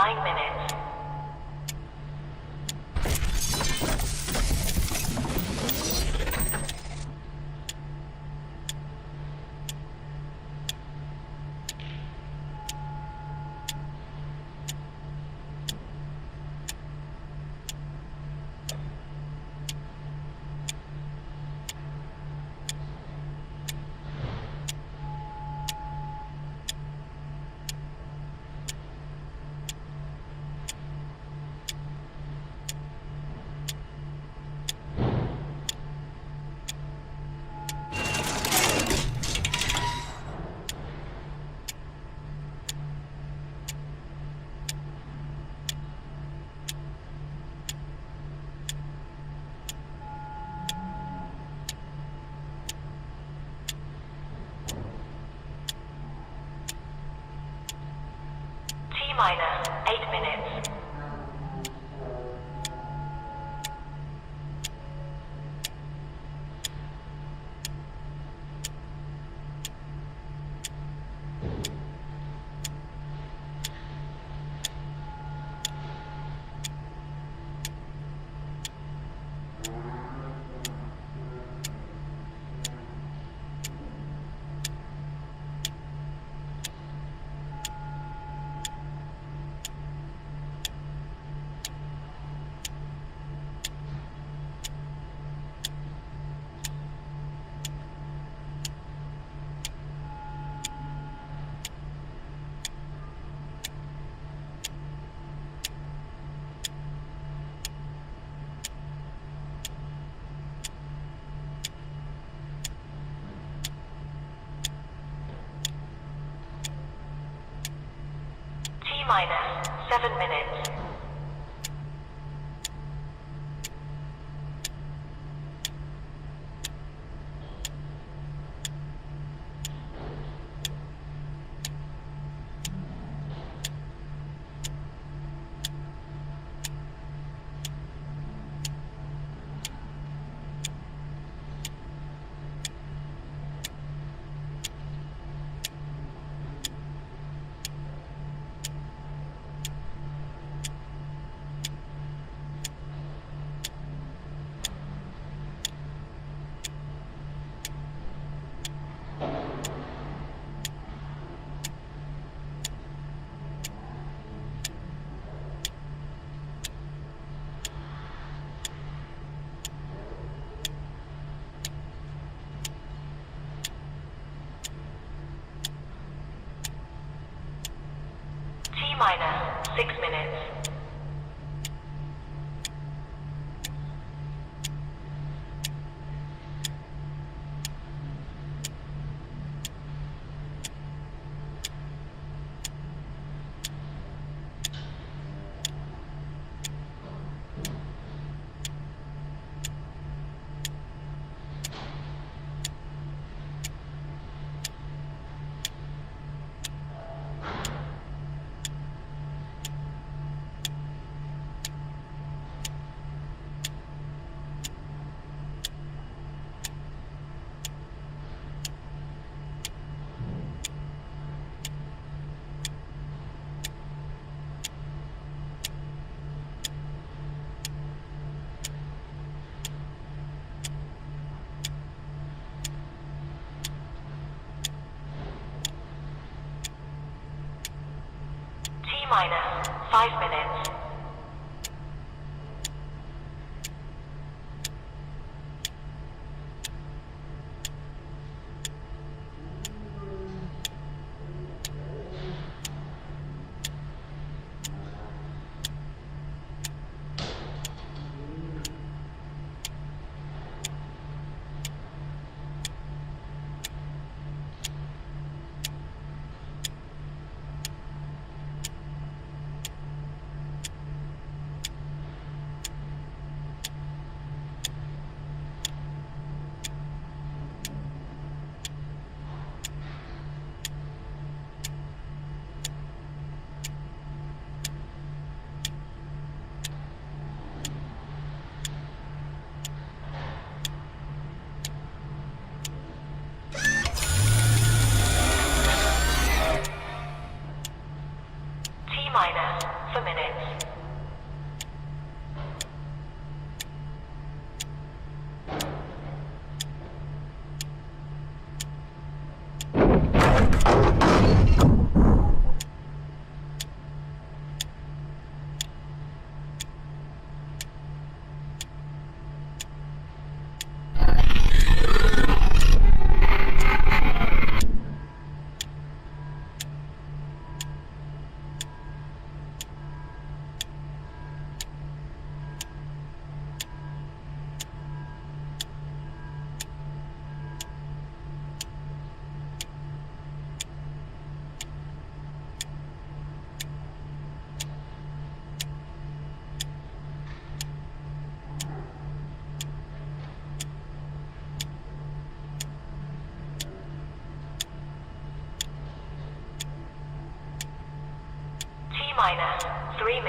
9 minutes. T-minus 8 minutes. T-minus 7 minutes. T-minus 6 minutes. T-minus 5 minutes.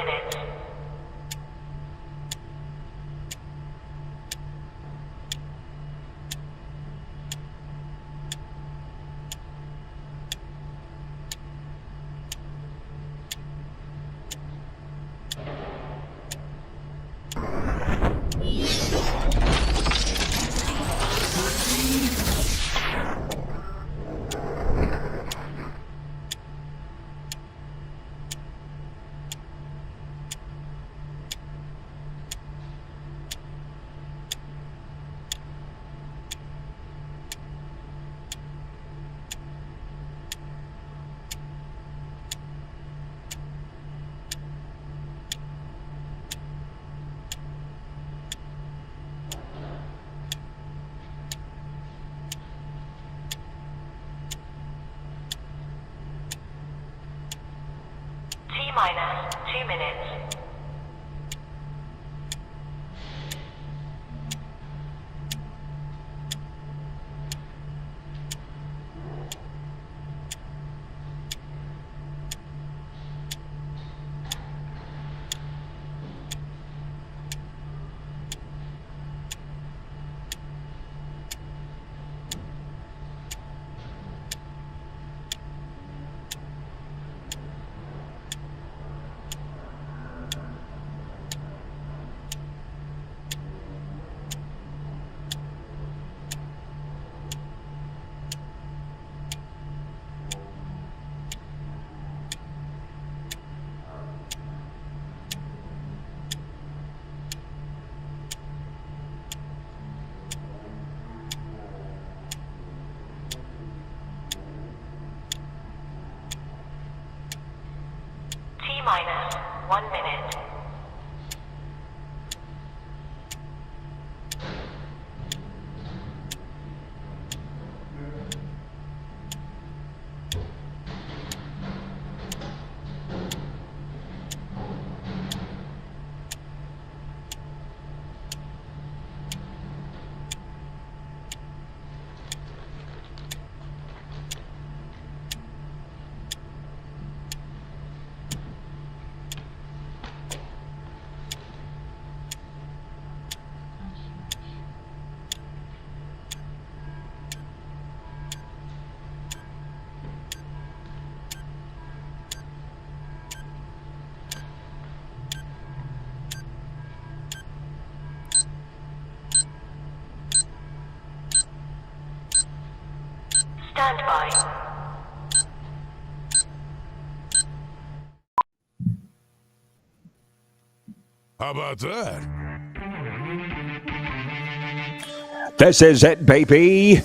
minutes. T-minus 2 minutes. T-minus 1 minute. Stand by. How about that? This is it, baby.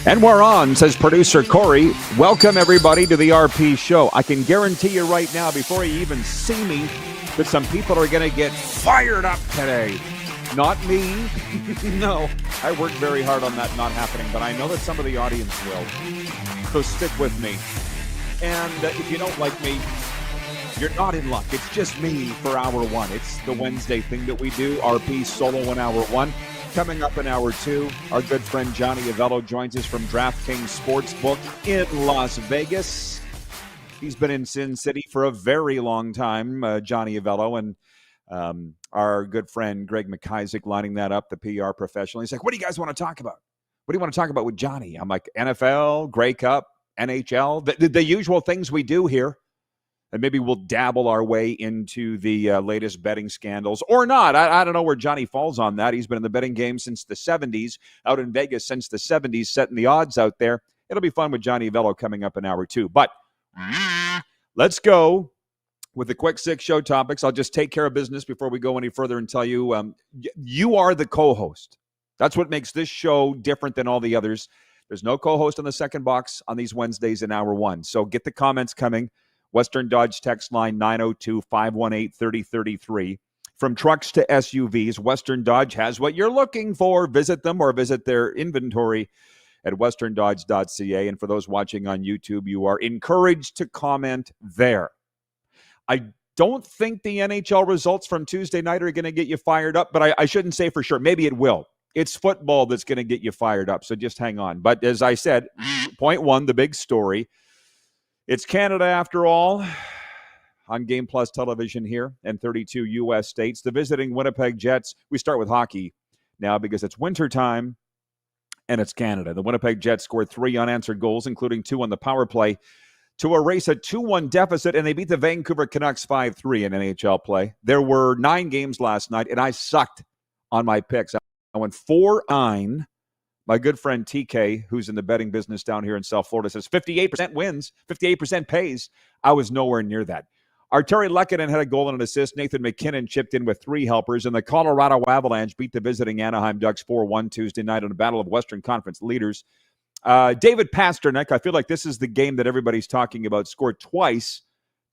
And we're on, says producer Corey. Welcome, everybody, to the RP Show. I can guarantee you right now, before you even see me, that some people are going to get fired up today. Not me. No, I worked very hard on that not happening, but I know that some of the audience will. So stick with me. And if you don't like me, you're not in luck. It's just me for hour one. It's the Wednesday thing that we do, RP solo in hour one. Coming up in hour two, our good friend Johnny Avello joins us from DraftKings Sportsbook in Las Vegas. He's been in Sin City for a very long time, Johnny Avello, and our good friend Greg McIsaac lining that up, the PR professional. He's like, what do you guys want to talk about? What do you want to talk about with Johnny? I'm like, NFL, Grey Cup, NHL, the usual things we do here. And maybe we'll dabble our way into the latest betting scandals or not. I don't know where Johnny falls on that. He's been in the betting game since the 70s, out in Vegas since the 70s, setting the odds out there. It'll be fun with Johnny Avello coming up in hour two. But let's go with the quick six show topics. I'll just take care of business before we go any further and tell you, you are the co-host. That's what makes this show different than all the others. There's no co-host on the second box on these Wednesdays in hour one. So get the comments coming. Western Dodge text line 902-518-3033. From trucks to SUVs, Western Dodge has what you're looking for. Visit them or visit their inventory at westerndodge.ca. And for those watching on YouTube, you are encouraged to comment there. I don't think the NHL results from Tuesday night are going to get you fired up, but I shouldn't say for sure. Maybe it will. It's football that's going to get you fired up, so just hang on. But as I said, point one, the big story. It's Canada after all. on Game Plus television here in 32 U.S. states. The visiting Winnipeg Jets, we start with hockey now because it's wintertime and it's Canada. The Winnipeg Jets scored 3 unanswered goals, including 2 on the power play, to erase a 2-1 deficit, and they beat the Vancouver Canucks 5-3 in NHL play. There were 9 games last night, and I sucked on my picks. I went 4-9. My good friend TK, who's in the betting business down here in South Florida, says 58% wins, 58% pays. I was nowhere near that. Arturi Lehkonen had a goal and an assist. Nathan McKinnon chipped in with 3 helpers, and the Colorado Avalanche beat the visiting Anaheim Ducks 4-1 Tuesday night in a battle of Western Conference leaders. David Pasternak, I feel like this is the game that everybody's talking about, scored twice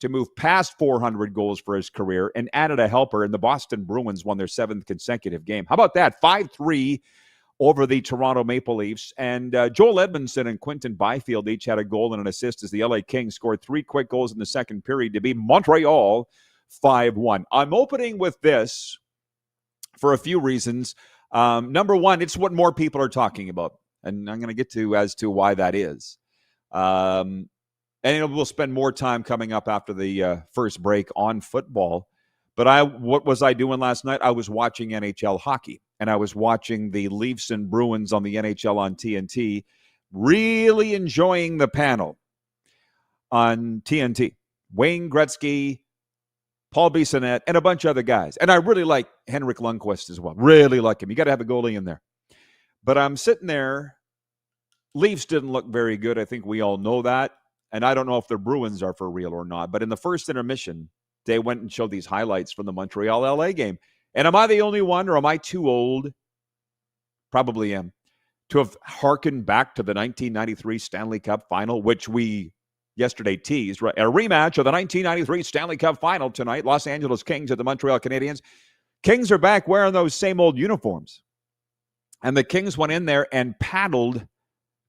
to move past 400 goals for his career and added a helper, and the Boston Bruins won their 7th consecutive game. How about that? 5-3 over the Toronto Maple Leafs. And Joel Edmondson and Quinton Byfield each had a goal and an assist as the LA Kings scored 3 quick goals in the second period to beat Montreal 5-1. I'm opening with this for a few reasons. Number one, it's what more people are talking about. And I'm going to get to as to why that is. And we'll spend more time coming up after the first break on football. But what was I doing last night? I was watching NHL hockey. And I was watching the Leafs and Bruins on the NHL on TNT, really enjoying the panel on TNT. Wayne Gretzky, Paul Bissonnette, and a bunch of other guys. And I really like Henrik Lundqvist as well. Really like him. You got to have a goalie in there. But I'm sitting there. Leafs didn't look very good. I think we all know that. And I don't know if the Bruins are for real or not. But in the first intermission, they went and showed these highlights from the Montreal-LA game. And am I the only one, or am I too old? Probably am. To have hearkened back to the 1993 Stanley Cup Final, which we yesterday teased. Right? A rematch of the 1993 Stanley Cup Final tonight. Los Angeles Kings at the Montreal Canadiens. Kings are back wearing those same old uniforms. And the Kings went in there and paddled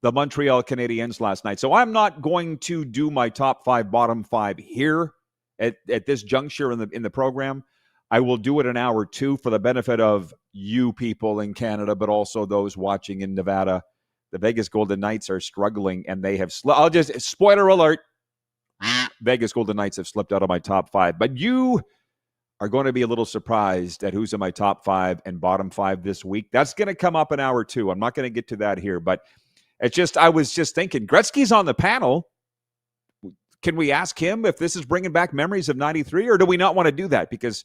the Montreal Canadiens last night. So I'm not going to do my top 5, bottom 5 here at this juncture in the program. I will do it an hour 2 for the benefit of you people in Canada, but also those watching in Nevada. The Vegas Golden Knights are struggling, and they have I'll just, spoiler alert, Vegas Golden Knights have slipped out of my top 5. But you are going to be a little surprised at who's in my top 5 and bottom 5 this week. That's going to come up in hour 2. I'm not going to get to that here, but it's just, I was just thinking, Gretzky's on the panel. Can we ask him if this is bringing back memories of 93, or do we not want to do that? Because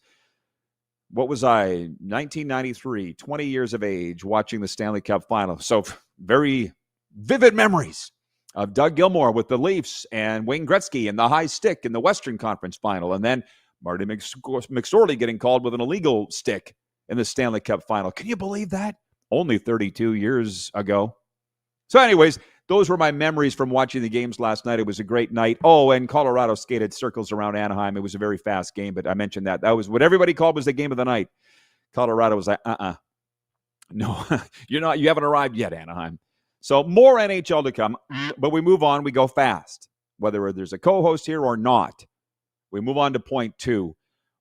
what was I, 1993, 20 years of age, watching the Stanley Cup Final. So very vivid memories of Doug Gilmour with the Leafs and Wayne Gretzky and the high stick in the Western Conference Final. And then Marty McSorley getting called with an illegal stick in the Stanley Cup Final. Can you believe that? Only 32 years ago. So anyways, those were my memories from watching the games last night. It was a great night. Oh, and Colorado skated circles around Anaheim. It was a very fast game, but I mentioned that. That was what everybody called was the game of the night. Colorado was like, no, you're not. You haven't arrived yet, Anaheim. So more NHL to come, but we move on. We go fast, whether there's a co-host here or not. We move on to point 2.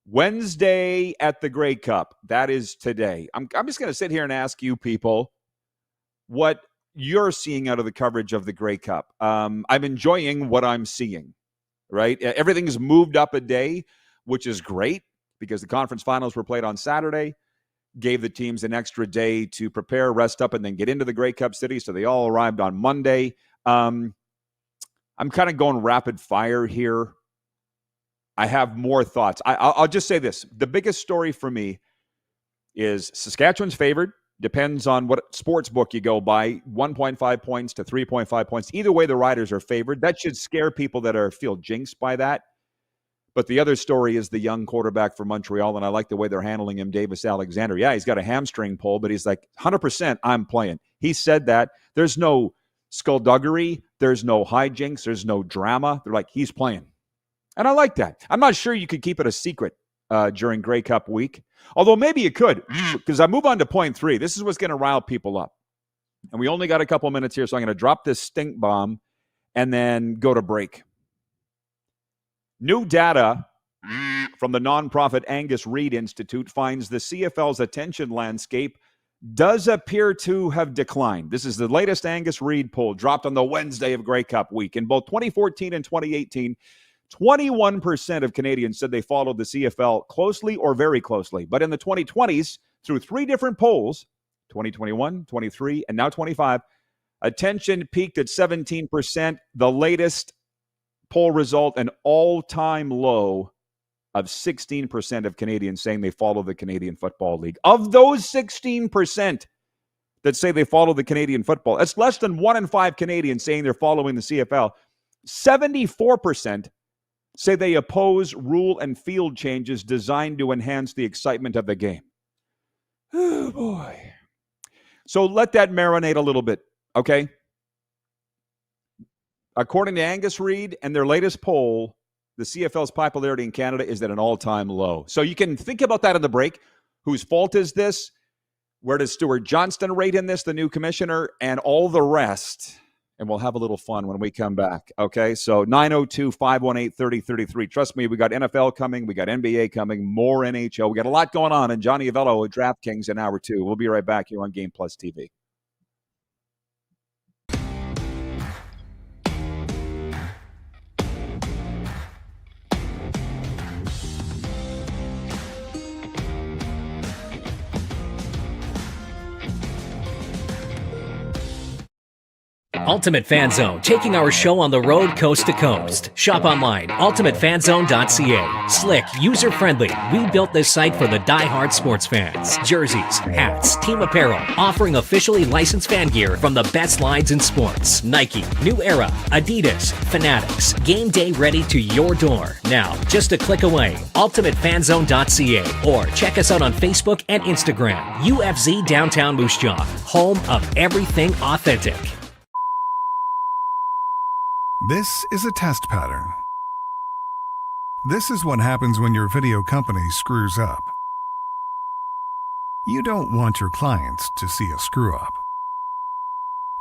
Wednesday at the Grey Cup. That is today. I'm just going to sit here and ask you people what you're seeing out of the coverage of the Grey Cup. I'm enjoying what I'm seeing, right? Everything's moved up a day, which is great because the conference finals were played on Saturday, gave the teams an extra day to prepare, rest up, and then get into the Grey Cup city. So they all arrived on Monday. I'm kind of going rapid fire here. I have more thoughts. I'll just say this. The biggest story for me is Saskatchewan's favored. Depends on what sports book you go by, 1.5 points to 3.5 points. Either way, the Riders are favored. That should scare people that feel jinxed by that. But the other story is the young quarterback for Montreal, and I like the way they're handling him, Davis Alexander. Yeah, he's got a hamstring pull, but he's like, 100% I'm playing. He said that. There's no skullduggery. There's no hijinks. There's no drama. They're like, he's playing. And I like that. I'm not sure you could keep it a secret during Grey Cup week. Although maybe you could, because I move on to point 3. This is what's going to rile people up. And we only got a couple minutes here, so I'm going to drop this stink bomb and then go to break. New data from the nonprofit Angus Reid Institute finds the CFL's attention landscape does appear to have declined. This is the latest Angus Reid poll, dropped on the Wednesday of Grey Cup week. In both 2014 and 2018, 21% of Canadians said they followed the CFL closely or very closely. But in the 2020s, through 3 different polls, 2021, 23, and now 25, attention peaked at 17%. The latest poll result, an all-time low of 16% of Canadians saying they follow the Canadian Football League. Of those 16% that say they follow the Canadian football, that's less than 1 in 5 Canadians saying they're following the CFL. 74% say they oppose rule and field changes designed to enhance the excitement of the game. Oh, boy. So let that marinate a little bit, okay? According to Angus Reid and their latest poll, the CFL's popularity in Canada is at an all-time low. So you can think about that in the break. Whose fault is this? Where does Stuart Johnston rate in this, the new commissioner, and all the rest? And we'll have a little fun when we come back, okay? So 902-518-3033. Trust me, we got NFL coming. We got NBA coming. More NHL. We got a lot going on. And Johnny Avello at DraftKings in hour 2. We'll be right back here on Game Plus TV. Ultimate Fan Zone, taking our show on the road coast to coast. Shop online, ultimatefanzone.ca. Slick, user-friendly. We built this site for the die-hard sports fans. Jerseys, hats, team apparel, offering officially licensed fan gear from the best lines in sports. Nike, New Era, Adidas, Fanatics. Game day ready to your door. Now, just a click away. ultimatefanzone.ca or check us out on Facebook and Instagram. UFZ Downtown Moose Jaw, home of everything authentic. This is a test pattern. This is what happens when your video company screws up. You don't want your clients to see a screw-up.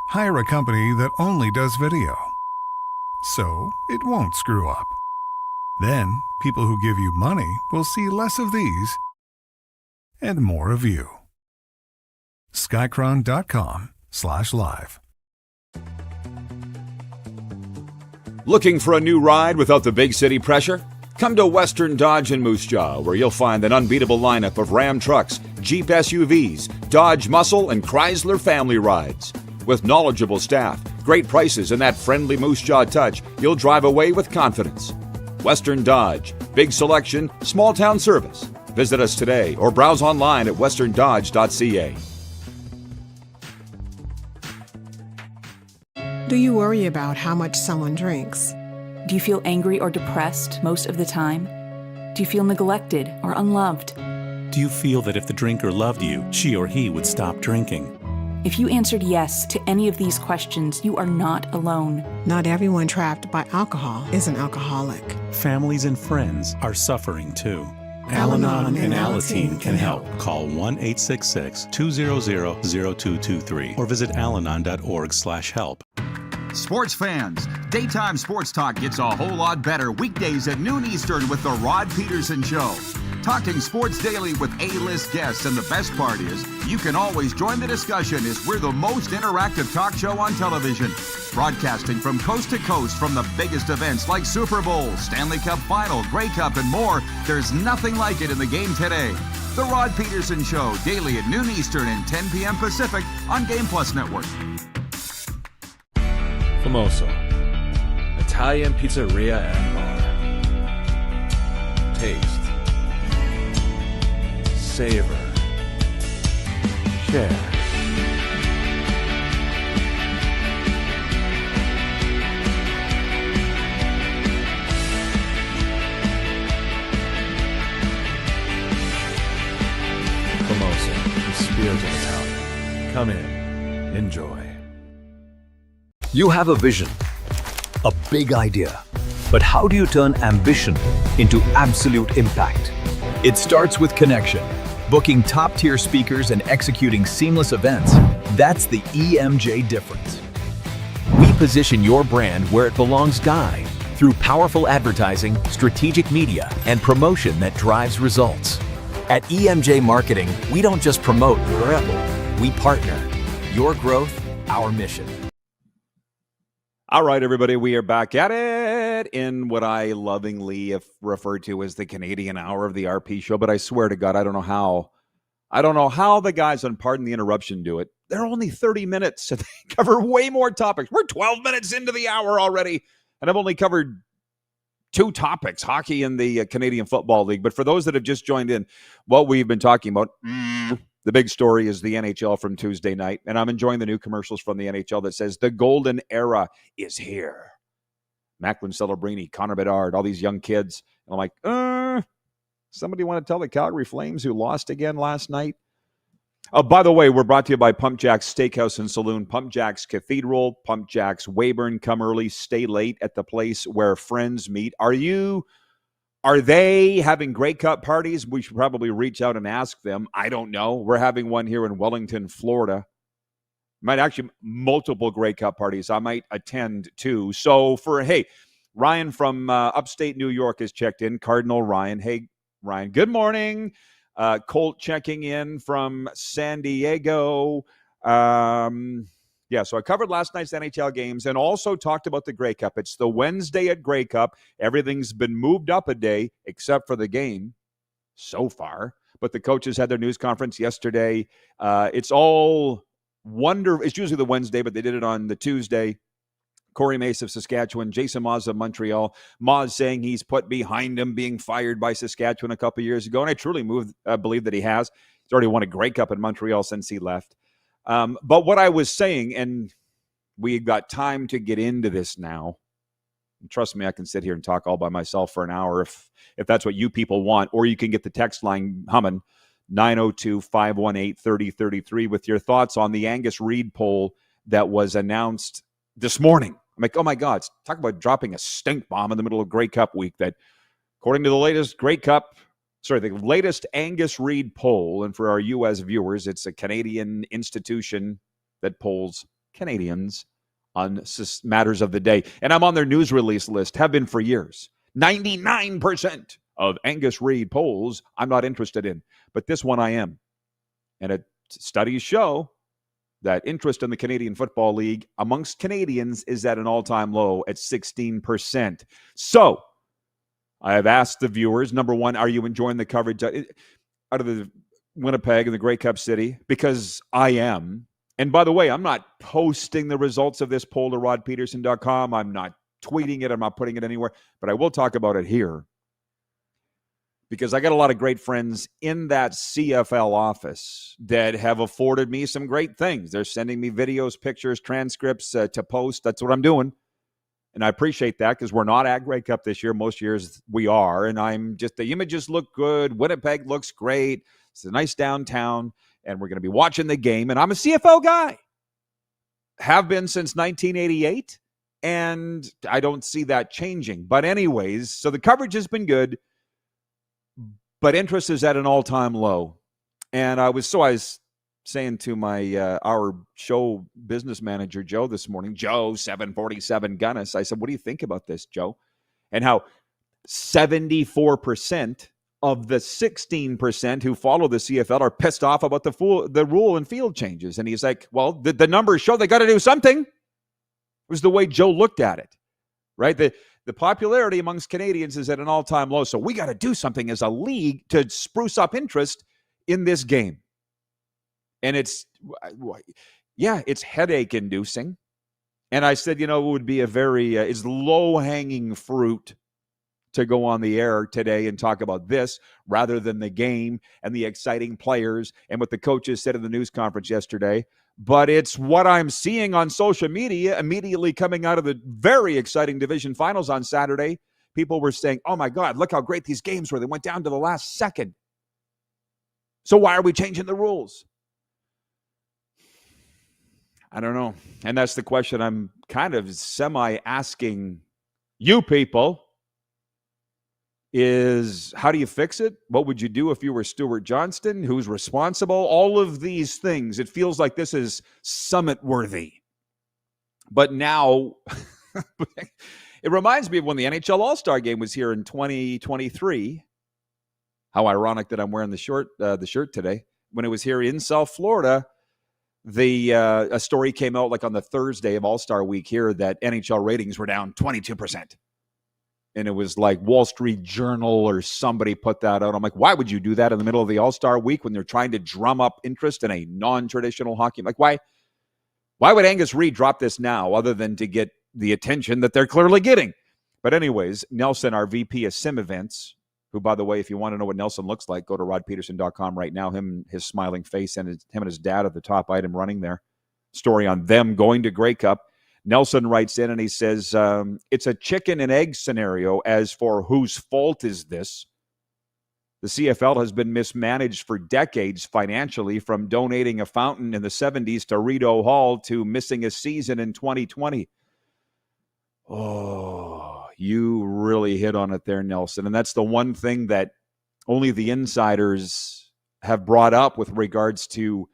Hire a company that only does video, so it won't screw up. Then, people who give you money will see less of these and more of you. Skycron.com/live. Looking for a new ride without the big city pressure? Come to Western Dodge in Moose Jaw, where you'll find an unbeatable lineup of Ram trucks, Jeep SUVs, Dodge Muscle, and Chrysler family rides. With knowledgeable staff, great prices, and that friendly Moose Jaw touch, you'll drive away with confidence. Western Dodge. Big selection, small town service. Visit us today or browse online at westerndodge.ca. Do you worry about how much someone drinks? Do you feel angry or depressed most of the time? Do you feel neglected or unloved? Do you feel that if the drinker loved you, she or he would stop drinking? If you answered yes to any of these questions, you are not alone. Not everyone trapped by alcohol is an alcoholic. Families and friends are suffering too. Al-Anon and Alateen can help. Call 1-866-200-0223 or visit alanon.org/help. Sports fans, daytime sports talk gets a whole lot better weekdays at noon Eastern with the Rod Pedersen Show. Talking sports daily with A-list guests, and the best part is, you can always join the discussion as we're the most interactive talk show on television. Broadcasting from coast to coast from the biggest events like Super Bowl, Stanley Cup Final, Grey Cup, and more, there's nothing like it in the game today. The Rod Pedersen Show, daily at noon Eastern and 10 p.m. Pacific on Game Plus Network. Famoso, Italian pizzeria and bar. Taste, savor, share. Famoso, the spirit of Italian. Come in, enjoy. You have a vision, a big idea, but how do you turn ambition into absolute impact? It starts with connection. Booking top-tier speakers and executing seamless events, that's the EMJ difference. We position your brand where it belongs, Guy, through powerful advertising, strategic media, and promotion that drives results. At EMJ Marketing, we don't just promote your Rebel, we partner. Your growth, our mission. All right, everybody, we are back at it in what I lovingly refer to as the Canadian hour of the RP show, but I swear to God, I don't know how the guys on Pardon the Interruption do it. They're only 30 minutes, and they cover way more topics. We're 12 minutes into the hour already, and I've only covered 2 topics, hockey and the Canadian Football League. But for those that have just joined in, what we've been talking about, the big story is the NHL from Tuesday night, and I'm enjoying the new commercials from the NHL that says the golden era is here. Macklin Celebrini, Connor Bedard, all these young kids. And I'm like, somebody want to tell the Calgary Flames who lost again last night? Oh, by the way, we're brought to you by Pump Jack's Steakhouse and Saloon, Pump Jack's Cathedral, Pump Jack's Weyburn. Come early, stay late at the place where friends meet. Are they having Grey Cup parties? We should probably reach out and ask them. I don't know. We're having one here in Wellington, Florida. Might actually multiple Grey Cup parties. I might attend too. So Ryan from upstate New York has checked in. Cardinal Ryan. Hey, Ryan. Good morning. Colt checking in from San Diego. So I covered last night's NHL games and also talked about the Grey Cup. It's the Wednesday at Grey Cup. Everything's been moved up a day except for the game so far. But the coaches had their news conference yesterday. It's all It's usually the Wednesday, but they did it on the Tuesday. Corey Mace of Saskatchewan, Jason Maas of Montreal. Maas saying he's put behind him being fired by Saskatchewan a couple years ago, and I truly believe that he has. He's already won a Grey Cup in Montreal since he left. But what I was saying, and we've got time to get into this now. And trust me, I can sit here and talk all by myself for an hour if that's what you people want, or you can get the text line humming, 902-518-3033 with your thoughts on the Angus Reid poll that was announced this morning. I'm like, oh my God, talk about dropping a stink bomb in the middle of Grey Cup week that, according to the latest the latest Angus Reid poll, and for our U.S. viewers, it's a Canadian institution that polls Canadians on matters of the day. And I'm on their news release list, have been for years. 99% of Angus Reid polls I'm not interested in, but this one I am. And studies show that interest in the Canadian Football League amongst Canadians is at an all-time low at 16%. So I have asked the viewers, number one, are you enjoying the coverage out of the Winnipeg and the Grey Cup City? Because I am. And by the way, I'm not posting the results of this poll to rodpedersen.com. I'm not tweeting it. I'm not putting it anywhere. But I will talk about it here because I got a lot of great friends in that CFL office that have afforded me some great things. They're sending me videos, pictures, transcripts to post. That's what I'm doing. And I appreciate that because we're not at Grey Cup this year. Most years we are. And the images look good. Winnipeg looks great. It's a nice downtown. And we're going to be watching the game. And I'm a CFL guy. Have been since 1988. And I don't see that changing. But anyways, so the coverage has been good. But interest is at an all-time low. And I was saying to our show business manager, Joe, this morning, Joe, 747 Gunnis, I said, what do you think about this, Joe? And how 74% of the 16% who follow the CFL are pissed off about the rule and field changes. And he's like, well, the numbers show they got to do something. It was the way Joe looked at it, right? The popularity amongst Canadians is at an all-time low. So we got to do something as a league to spruce up interest in this game. And it's headache-inducing. And I said, it would be it's low-hanging fruit to go on the air today and talk about this rather than the game and the exciting players and what the coaches said in the news conference yesterday. But it's what I'm seeing on social media immediately coming out of the very exciting division finals on Saturday. People were saying, oh, my God, look how great these games were. They went down to the last second. So why are we changing the rules? I don't know. And that's the question I'm kind of semi-asking you people is how do you fix it? What would you do if you were Stuart Johnston? Who's responsible? All of these things. It feels like this is summit-worthy. But now, it reminds me of when the NHL All-Star Game was here in 2023. How ironic that I'm wearing the shirt today. When it was here in South Florida, a story came out like on the Thursday of All-Star Week here that NHL ratings were down 22%. And it was like Wall Street Journal or somebody put that out. I'm like, why would you do that in the middle of the All-Star Week when they're trying to drum up interest in a non-traditional hockey? Like, why would Angus Reid drop this now other than to get the attention that they're clearly getting? But anyways, Nelson, our VP of Sim Events, who, by the way, if you want to know what Nelson looks like, go to rodpedersen.com right now. His smiling face and him and his dad are the top item running there. Story on them going to Grey Cup. Nelson writes in and he says, it's a chicken and egg scenario as for whose fault is this. The CFL has been mismanaged for decades financially, from donating a fountain in the 70s to Rideau Hall to missing a season in 2020. Oh, you really hit on it there, Nelson. And that's the one thing that only the insiders have brought up with regards to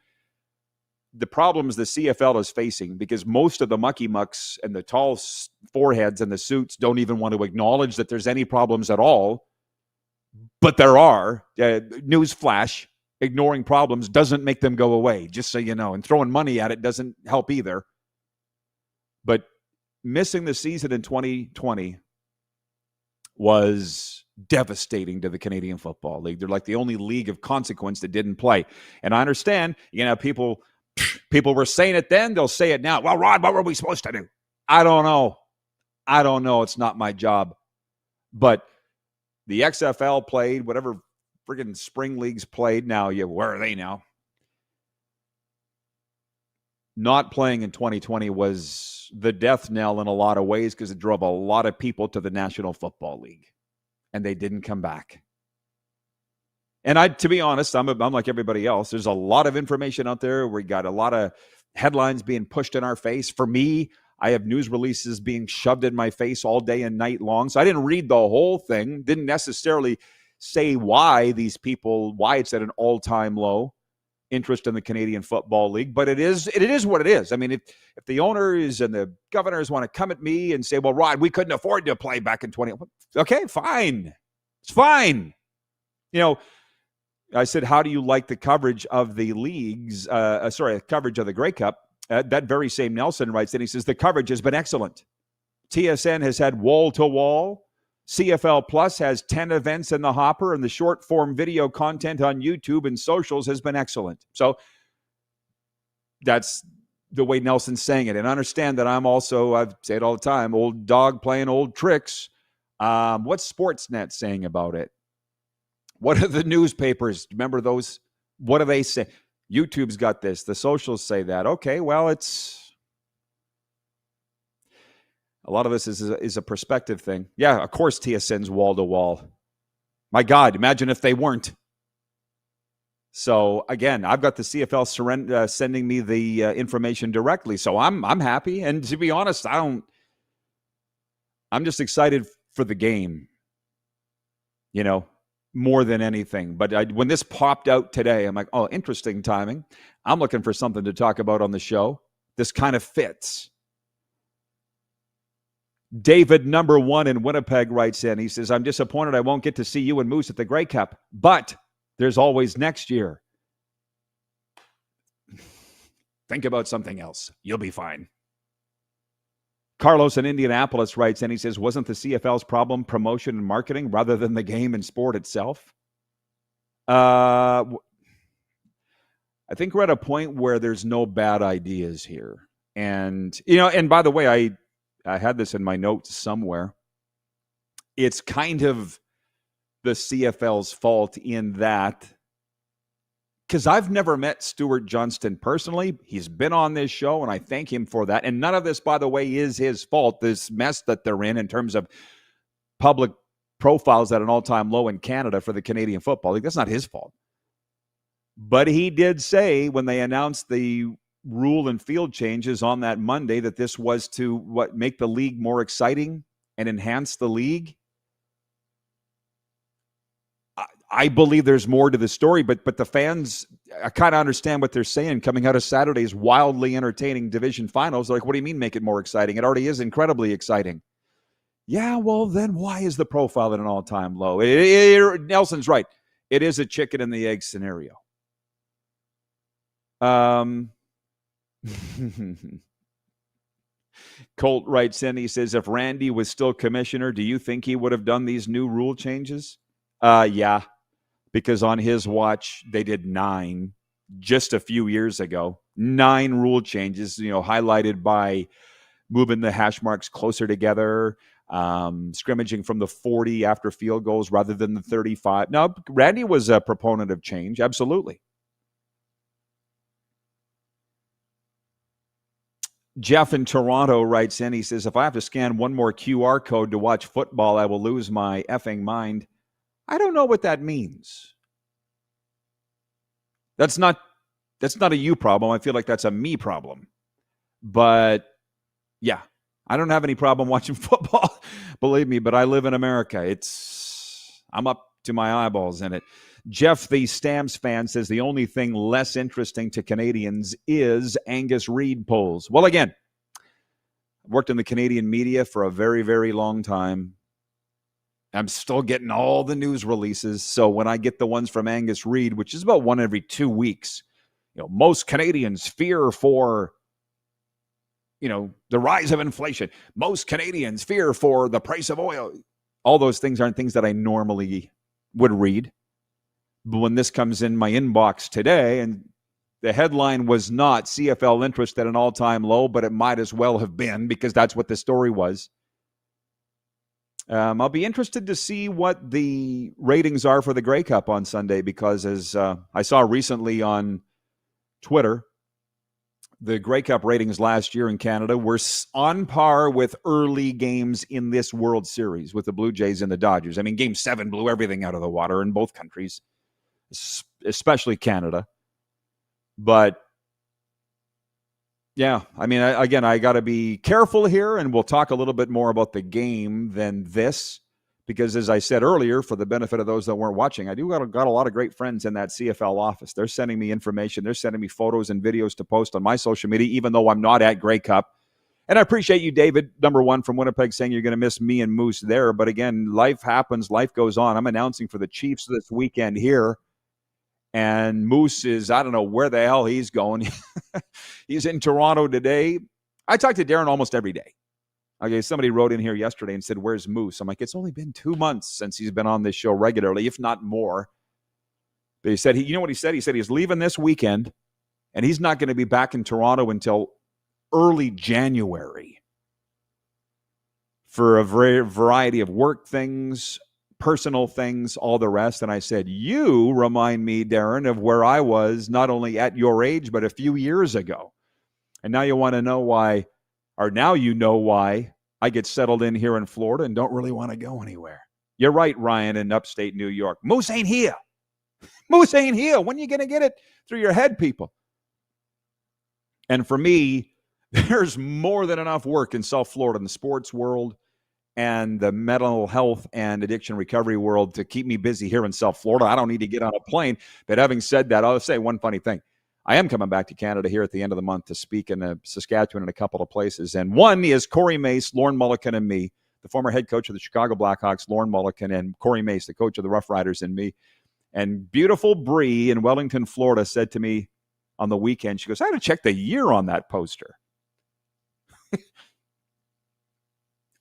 the problems the CFL is facing, because most of the mucky mucks and the tall foreheads and the suits don't even want to acknowledge that there's any problems at all. But there are. Newsflash, ignoring problems doesn't make them go away, just so you know. And throwing money at it doesn't help either. But missing the season in 2020 was devastating to the Canadian Football League. They're like the only league of consequence that didn't play. And I understand, people were saying it then, they'll say it now. Well, Rod, what were we supposed to do? I don't know. It's not my job. But the XFL played, whatever friggin' spring leagues played. Now, where are they now? Not playing in 2020 was the death knell in a lot of ways, because it drove a lot of people to the National Football League, and they didn't come back. And to be honest, I'm like everybody else. There's a lot of information out there. We got a lot of headlines being pushed in our face. For me, I have news releases being shoved in my face all day and night long. So I didn't read the whole thing. Didn't necessarily say why it's at an all-time low interest in the Canadian Football League. But it is what it is. I mean, if the owners and the governors want to come at me and say, well, Rod, we couldn't afford to play back in 20. Okay, fine. It's fine. I said, how do you like the coverage of the leagues? Coverage of the Grey Cup. That very same Nelson writes in, he says, the coverage has been excellent. TSN has had wall-to-wall. CFL Plus has 10 events in the hopper, and the short-form video content on YouTube and socials has been excellent. So that's the way Nelson's saying it. And understand that I'm also, I've said it all the time, old dog playing old tricks. What's Sportsnet saying about it? What are the newspapers? Remember those? What do they say? YouTube's got this. The socials say that. Okay, well, it's a lot of this is a perspective thing. Yeah, of course TSN's wall-to-wall. My God, imagine if they weren't. So, again, I've got the CFL sending me the information directly, so I'm happy. And to be honest, I'm just excited for the game, more than anything. But when this popped out today, I'm like, oh, interesting timing. I'm looking for something to talk about on the show. This kind of fits. David, number 1 in Winnipeg, writes in. He says, I'm disappointed I won't get to see you and Moose at the Grey Cup, but there's always next year. Think about something else. You'll be fine. Carlos in Indianapolis writes in, he says, wasn't the CFL's problem promotion and marketing rather than the game and sport itself? I think we're at a point where there's no bad ideas here. And, and by the way, I had this in my notes somewhere. It's kind of the CFL's fault in that, because I've never met Stuart Johnston personally. He's been on this show, and I thank him for that. And none of this, by the way, is his fault, this mess that they're in terms of public profiles at an all-time low in Canada for the Canadian Football League. That's not his fault. But he did say when they announced the rule and field changes on that Monday that this was to make the league more exciting and enhance the league. I believe there's more to the story, but the fans, I kind of understand what they're saying coming out of Saturday's wildly entertaining division finals. They're like, what do you mean make it more exciting? It already is incredibly exciting. Yeah, well, then why is the profile at an all-time low? Nelson's right. It is a chicken and the egg scenario. Colt writes in, he says, if Randy was still commissioner, do you think he would have done these new rule changes? Yeah, because on his watch, they did 9 just a few years ago. 9 rule changes, highlighted by moving the hash marks closer together, scrimmaging from the 40 after field goals rather than the 35. Now, Randy was a proponent of change, absolutely. Jeff in Toronto writes in, he says, if I have to scan one more QR code to watch football, I will lose my effing mind. I don't know what that means. That's not a you problem. I feel like that's a me problem. But yeah, I don't have any problem watching football, believe me, but I live in America. I'm up to my eyeballs in it. Jeff, the Stamps fan, says the only thing less interesting to Canadians is Angus Reid polls. Well, again, I've worked in the Canadian media for a very, very long time. I'm still getting all the news releases. So when I get the ones from Angus Reid, which is about one every 2 weeks, most Canadians fear for, the rise of inflation. Most Canadians fear for the price of oil. All those things aren't things that I normally would read. But when this comes in my inbox today, and the headline was not CFL interest at an all-time low, but it might as well have been because that's what the story was. I'll be interested to see what the ratings are for the Grey Cup on Sunday because as I saw recently on Twitter, the Grey Cup ratings last year in Canada were on par with early games in this World Series with the Blue Jays and the Dodgers. I mean, Game 7 blew everything out of the water in both countries, especially Canada. But yeah, I mean, again, I got to be careful here, and we'll talk a little bit more about the game than this, because as I said earlier, for the benefit of those that weren't watching, I do got a lot of great friends in that CFL office. They're sending me information. They're sending me photos and videos to post on my social media, even though I'm not at Grey Cup. And I appreciate you, David, number one, from Winnipeg, saying you're going to miss me and Moose there. But again, life happens. Life goes on. I'm announcing for the Chiefs this weekend here. And Moose is, I don't know where the hell he's going. He's in Toronto today. I talk to Darren almost every day. Okay, somebody wrote in here yesterday and said, where's Moose? I'm like, it's only been 2 months since he's been on this show regularly, if not more. But he said, you know what he said? He said he's leaving this weekend, and he's not going to be back in Toronto until early January for a variety of work things, personal things, all the rest. And I said, you remind me, Darren, of where I was not only at your age, but a few years ago. And now you want to know why, or now you know why I get settled in here in Florida and don't really want to go anywhere. You're right, Ryan, in upstate New York. Moose ain't here. Moose ain't here. When are you going to get it through your head, people? And for me, there's more than enough work in South Florida in the sports world and the mental health and addiction recovery world to keep me busy here in South Florida. I don't need to get on a plane. But having said that, I'll say one funny thing. I am coming back to Canada here at the end of the month to speak in Saskatchewan and a couple of places. And one is Corey Mace, Lorne Mullican, and me, the former head coach of the Chicago Blackhawks, Lorne Mullican, and Corey Mace, the coach of the Rough Riders, and me. And beautiful Bree in Wellington, Florida, said to me on the weekend, she goes, I had to check the year on that poster.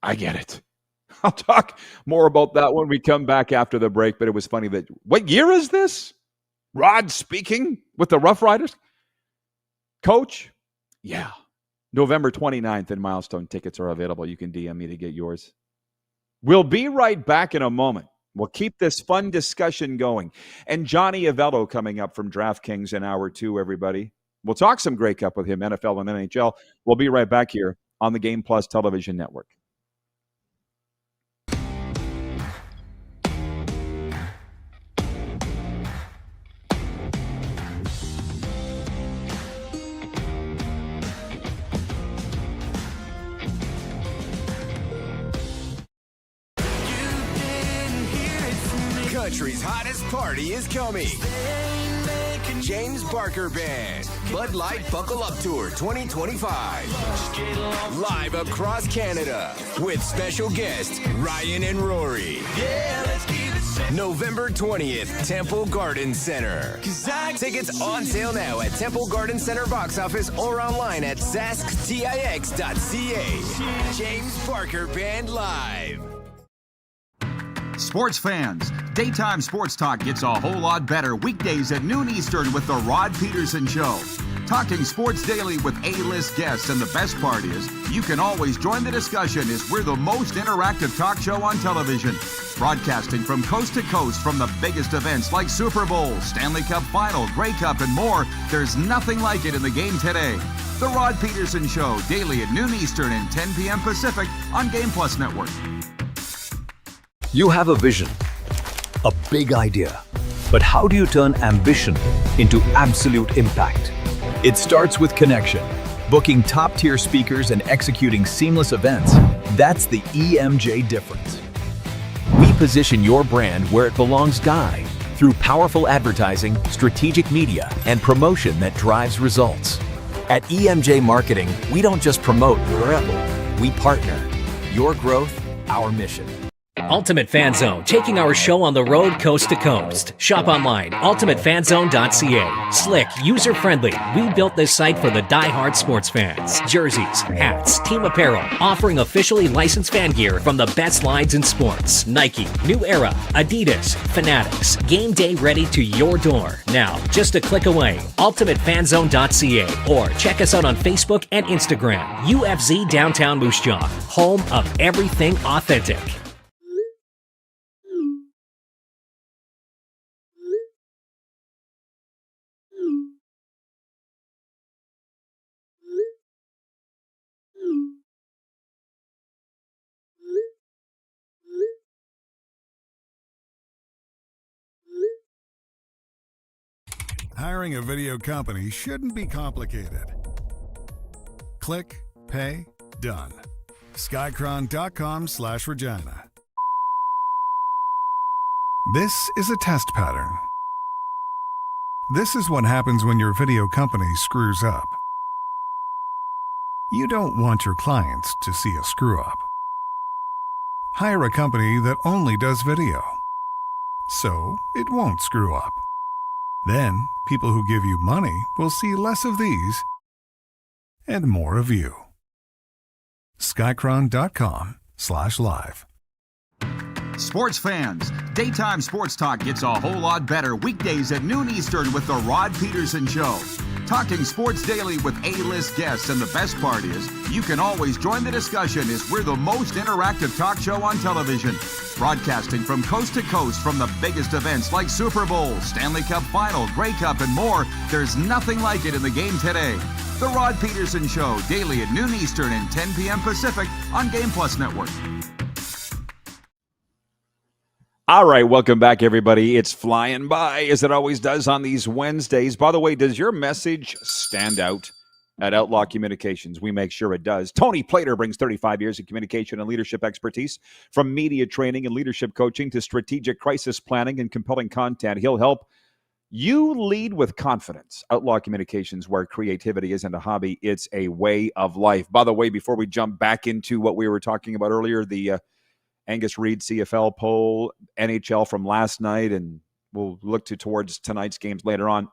I get it. I'll talk more about that when we come back after the break, but it was funny that, what year is this? Rod speaking with the Rough Riders? Coach? Yeah. November 29th, and Milestone tickets are available. You can DM me to get yours. We'll be right back in a moment. We'll keep this fun discussion going. And Johnny Avello coming up from DraftKings in hour 2, everybody. We'll talk some Grey Cup with him, NFL and NHL. We'll be right back here on the Game Plus Television Network. Country's hottest party is coming. James Barker Band. Bud Light Buckle Up Tour 2025. Live across Canada with special guests Ryan and Rory. Yeah, let's keep it simple. November 20th, Temple Garden Center. Tickets on sale now at Temple Garden Center box office or online at zasktix.ca. James Barker Band Live. Sports fans, daytime sports talk gets a whole lot better weekdays at noon Eastern with the Rod Pedersen Show. Talking sports daily with A-list guests, and the best part is, you can always join the discussion as we're the most interactive talk show on television. Broadcasting from coast to coast from the biggest events like Super Bowl, Stanley Cup Final, Grey Cup, and more, there's nothing like it in the game today. The Rod Pedersen Show, daily at noon Eastern and 10 p.m. Pacific on Game Plus Network. You have a vision, a big idea, but how do you turn ambition into absolute impact? It starts with connection. Booking top-tier speakers and executing seamless events, that's the EMJ difference. We position your brand where it belongs through powerful advertising, strategic media, and promotion that drives results. At EMJ Marketing, we don't just promote your level, we partner. Your growth, our mission. Ultimate Fan Zone, taking our show on the road coast to coast. Shop online, ultimatefanzone.ca. Slick, user-friendly. We built this site for the die-hard sports fans. Jerseys, hats, team apparel, offering officially licensed fan gear from the best lines in sports. Nike, New Era, Adidas, Fanatics. Game day ready to your door. Now, just a click away. ultimatefanzone.ca or check us out on Facebook and Instagram. UFZ Downtown Moose Jaw, home of everything authentic. Hiring a video company shouldn't be complicated. Click, pay, done. Skycron.com/Regina. This is a test pattern. This is what happens when your video company screws up. You don't want your clients to see a screw up. Hire a company that only does video, so it won't screw up. Then, people who give you money will see less of these and more of you. Skycron.com/live. Sports fans, daytime sports talk gets a whole lot better weekdays at noon Eastern with the Rod Pedersen Show. Talking sports daily with A-list guests, and the best part is, you can always join the discussion as we're the most interactive talk show on television. Broadcasting from coast to coast from the biggest events like Super Bowl, Stanley Cup Final, Grey Cup, and more, there's nothing like it in the game today. The Rod Pedersen Show, daily at noon Eastern and 10 p.m. Pacific on Game Plus Network. All right, welcome back, everybody. It's flying by, as it always does on these Wednesdays. By the way, does your message stand out at Outlaw Communications? We make sure it does. Tony Plater brings 35 years of communication and leadership expertise, from media training and leadership coaching to strategic crisis planning and compelling content. He'll help you lead with confidence. Outlaw Communications, where creativity isn't a hobby, it's a way of life. By the way, before we jump back into what we were talking about earlier, the Angus Reid CFL poll, NHL from last night, and we'll look towards tonight's games later on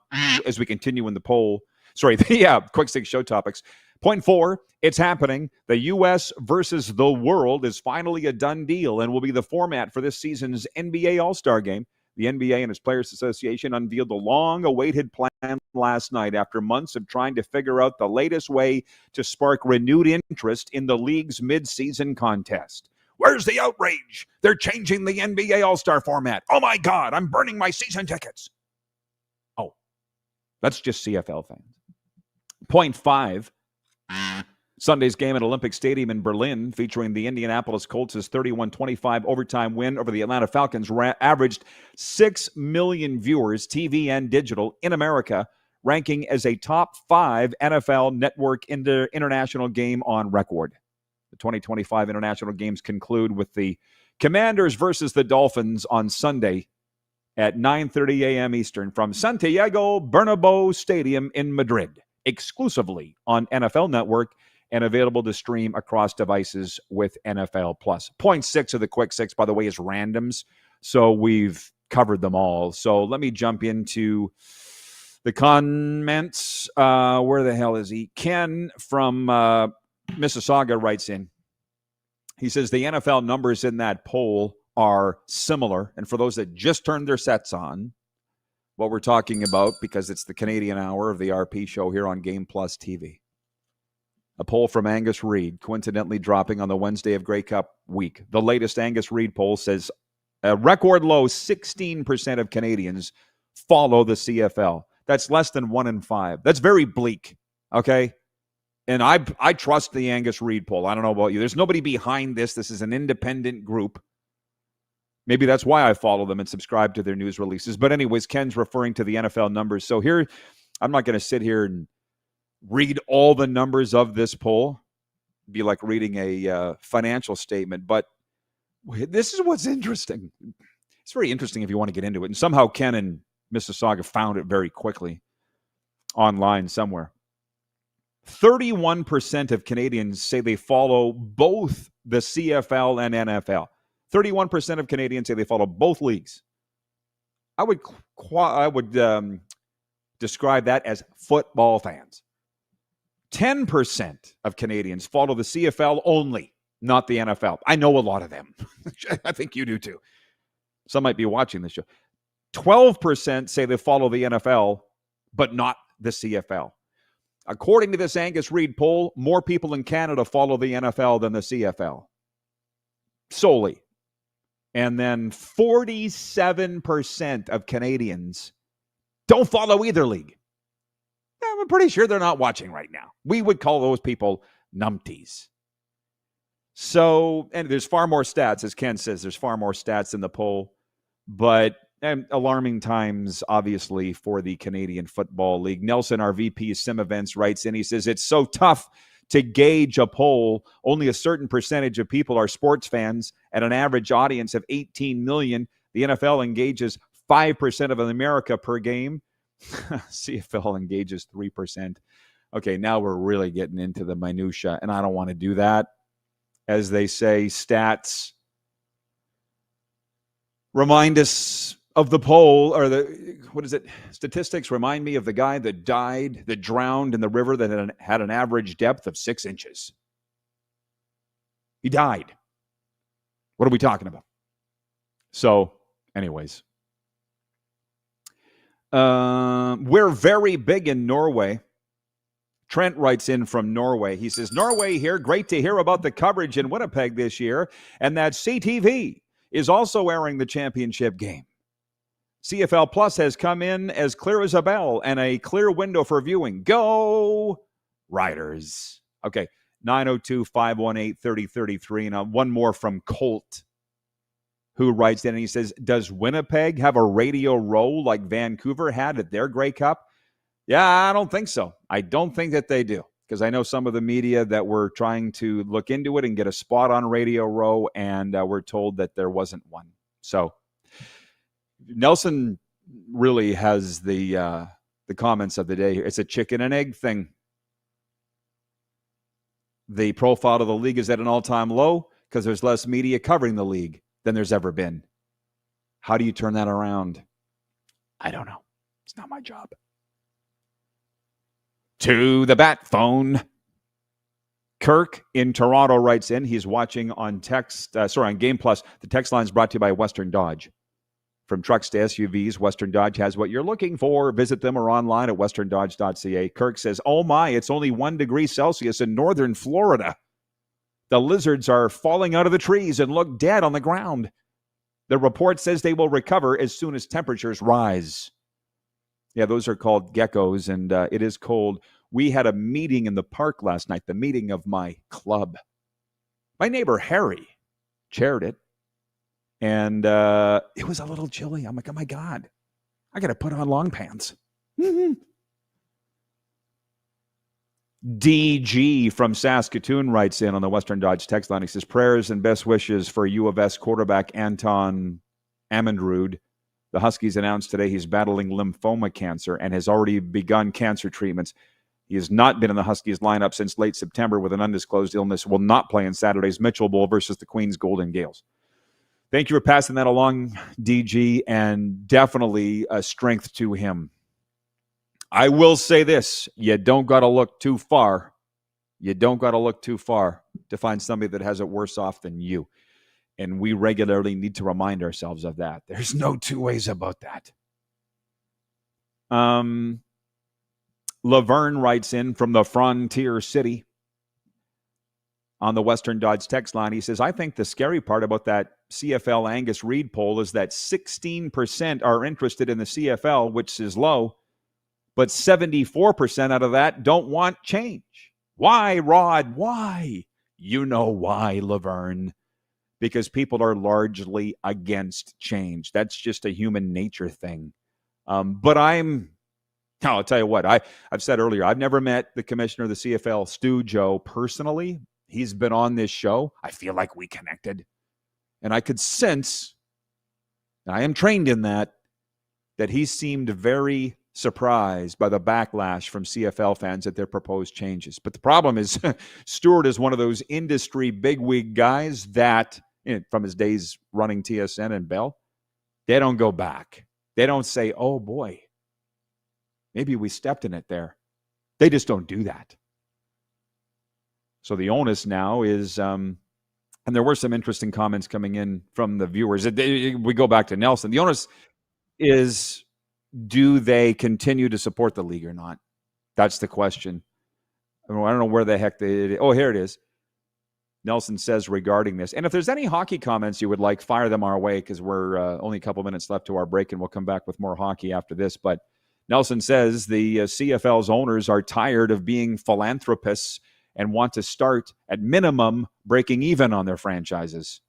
as we continue in the poll. Sorry, quick six show topics. Point 4, it's happening. The U.S. versus the world is finally a done deal and will be the format for this season's NBA All-Star Game. The NBA and its Players Association unveiled the long-awaited plan last night after months of trying to figure out the latest way to spark renewed interest in the league's mid-season contest. Where's the outrage? They're changing the NBA All-Star format. Oh, my God, I'm burning my season tickets. Oh, that's just CFL fans. Point 5, Sunday's game at Olympic Stadium in Berlin, featuring the Indianapolis Colts' 31-25 overtime win over the Atlanta Falcons, averaged 6 million viewers, TV and digital, in America, ranking as a top 5 NFL Network international game on record. The 2025 international games conclude with the Commanders versus the Dolphins on Sunday at 9:30 a.m. Eastern from Santiago Bernabeu Stadium in Madrid, exclusively on NFL Network and available to stream across devices with NFL Plus. Point 6 of the Quick Six, by the way, is randoms, so we've covered them all. So let me jump into the comments. Where the hell is he? Ken from Mississauga writes in. He says the NFL numbers in that poll are similar. And for those that just turned their sets on, what we're talking about, because it's the Canadian hour of the RP show here on Game Plus TV. A poll from Angus Reid, coincidentally dropping on the Wednesday of Grey Cup week. The latest Angus Reid poll says a record low 16% of Canadians follow the CFL. That's less than 1 in 5. That's very bleak, okay? And I trust the Angus Reid poll. I don't know about you. There's nobody behind this. This is an independent group. Maybe that's why I follow them and subscribe to their news releases. But anyways, Ken's referring to the NFL numbers. So here, I'm not going to sit here and read all the numbers of this poll. It'd be like reading a financial statement. But this is what's interesting. It's very interesting if you want to get into it. And somehow Ken in Mississauga found it very quickly online somewhere. 31% of Canadians say they follow both the CFL and NFL. 31% of Canadians say they follow both leagues. I would describe that as football fans. 10% of Canadians follow the CFL only, not the NFL. I know a lot of them. I think you do too. Some might be watching this show. 12% say they follow the NFL, but not the CFL. According to this Angus Reid poll, more people in Canada follow the NFL than the CFL. Solely. And then 47% of Canadians don't follow either league. I'm pretty sure they're not watching right now. We would call those people numpties. So, and there's far more stats, as Ken says, there's far more stats in the poll, but alarming times, obviously, for the Canadian Football League. Nelson, our VP of Sim Events, writes in, he says, it's so tough to gauge a poll. Only a certain percentage of people are sports fans at an average audience of 18 million. The NFL engages 5% of America per game. CFL engages 3%. Okay, now we're really getting into the minutia, and I don't want to do that. As they say, stats remind us of the poll, or statistics remind me of the guy that drowned in the river that had an average depth of 6 inches. He died. What are we talking about? So, anyways. We're very big in Norway. Trent writes in from Norway. He says, Norway here, great to hear about the coverage in Winnipeg this year, and that CTV is also airing the championship game. CFL Plus has come in as clear as a bell and a clear window for viewing. Go Riders. Okay, 902-518-3033. And one more from Colt, who writes in and he says, does Winnipeg have a radio row like Vancouver had at their Grey Cup? Yeah, I don't think so. I don't think that they do, because I know some of the media that were trying to look into it and get a spot on Radio Row, and we're told that there wasn't one. So Nelson really has the comments of the day. It's a chicken and egg thing. The profile of the league is at an all-time low because there's less media covering the league than there's ever been. How do you turn that around? I don't know. It's not my job. To the bat phone. Kirk in Toronto writes in. He's watching on on Game Plus. The text line is brought to you by Western Dodge. From trucks to SUVs, Western Dodge has what you're looking for. Visit them or online at westerndodge.ca. Kirk says, oh my, it's only 1 degree Celsius in northern Florida. The lizards are falling out of the trees and look dead on the ground. The report says they will recover as soon as temperatures rise. Yeah, those are called geckos, and it is cold. We had a meeting in the park last night, the meeting of my club. My neighbor, Harry, chaired it, and it was a little chilly. I'm like, oh, my God, I got to put on long pants. DG from Saskatoon writes in on the Western Dodge text line. He says, prayers and best wishes for U of S quarterback Anton Amandrud. The Huskies announced today he's battling lymphoma cancer and has already begun cancer treatments. He has not been in the Huskies lineup since late September with an undisclosed illness. Will not play in Saturday's Mitchell Bowl versus the Queens Golden Gales. Thank you for passing that along, DG, and definitely a strength to him. I will say this. You don't got to look too far. You don't got to look too far to find somebody that has it worse off than you. And we regularly need to remind ourselves of that. There's no two ways about that. Laverne writes in from the Frontier City on the Western Dodge text line. He says, I think the scary part about that CFL Angus Reid poll is that 16% are interested in the CFL, which is low, but 74% out of that don't want change. Why, Rod? Why? You know why, Laverne. Because people are largely against change. That's just a human nature thing. But I'll tell you what, I've said earlier, I've never met the commissioner of the CFL, Stu Joe, personally. He's been on this show. I feel like we connected. And I could sense, and I am trained in that he seemed very surprised by the backlash from CFL fans at their proposed changes. But the problem is, Stewart is one of those industry bigwig guys that, from his days running TSN and Bell, they don't go back. They don't say, oh boy, maybe we stepped in it there. They just don't do that. So the onus now is, and there were some interesting comments coming in from the viewers. We go back to Nelson. The onus is, do they continue to support the league or not? That's the question. I don't know where the heck oh, here it is. Nelson says regarding this. And if there's any hockey comments you would like, fire them our way, because we're only a couple minutes left to our break, and we'll come back with more hockey after this. But Nelson says the CFL's owners are tired of being philanthropists and want to start, at minimum, breaking even on their franchises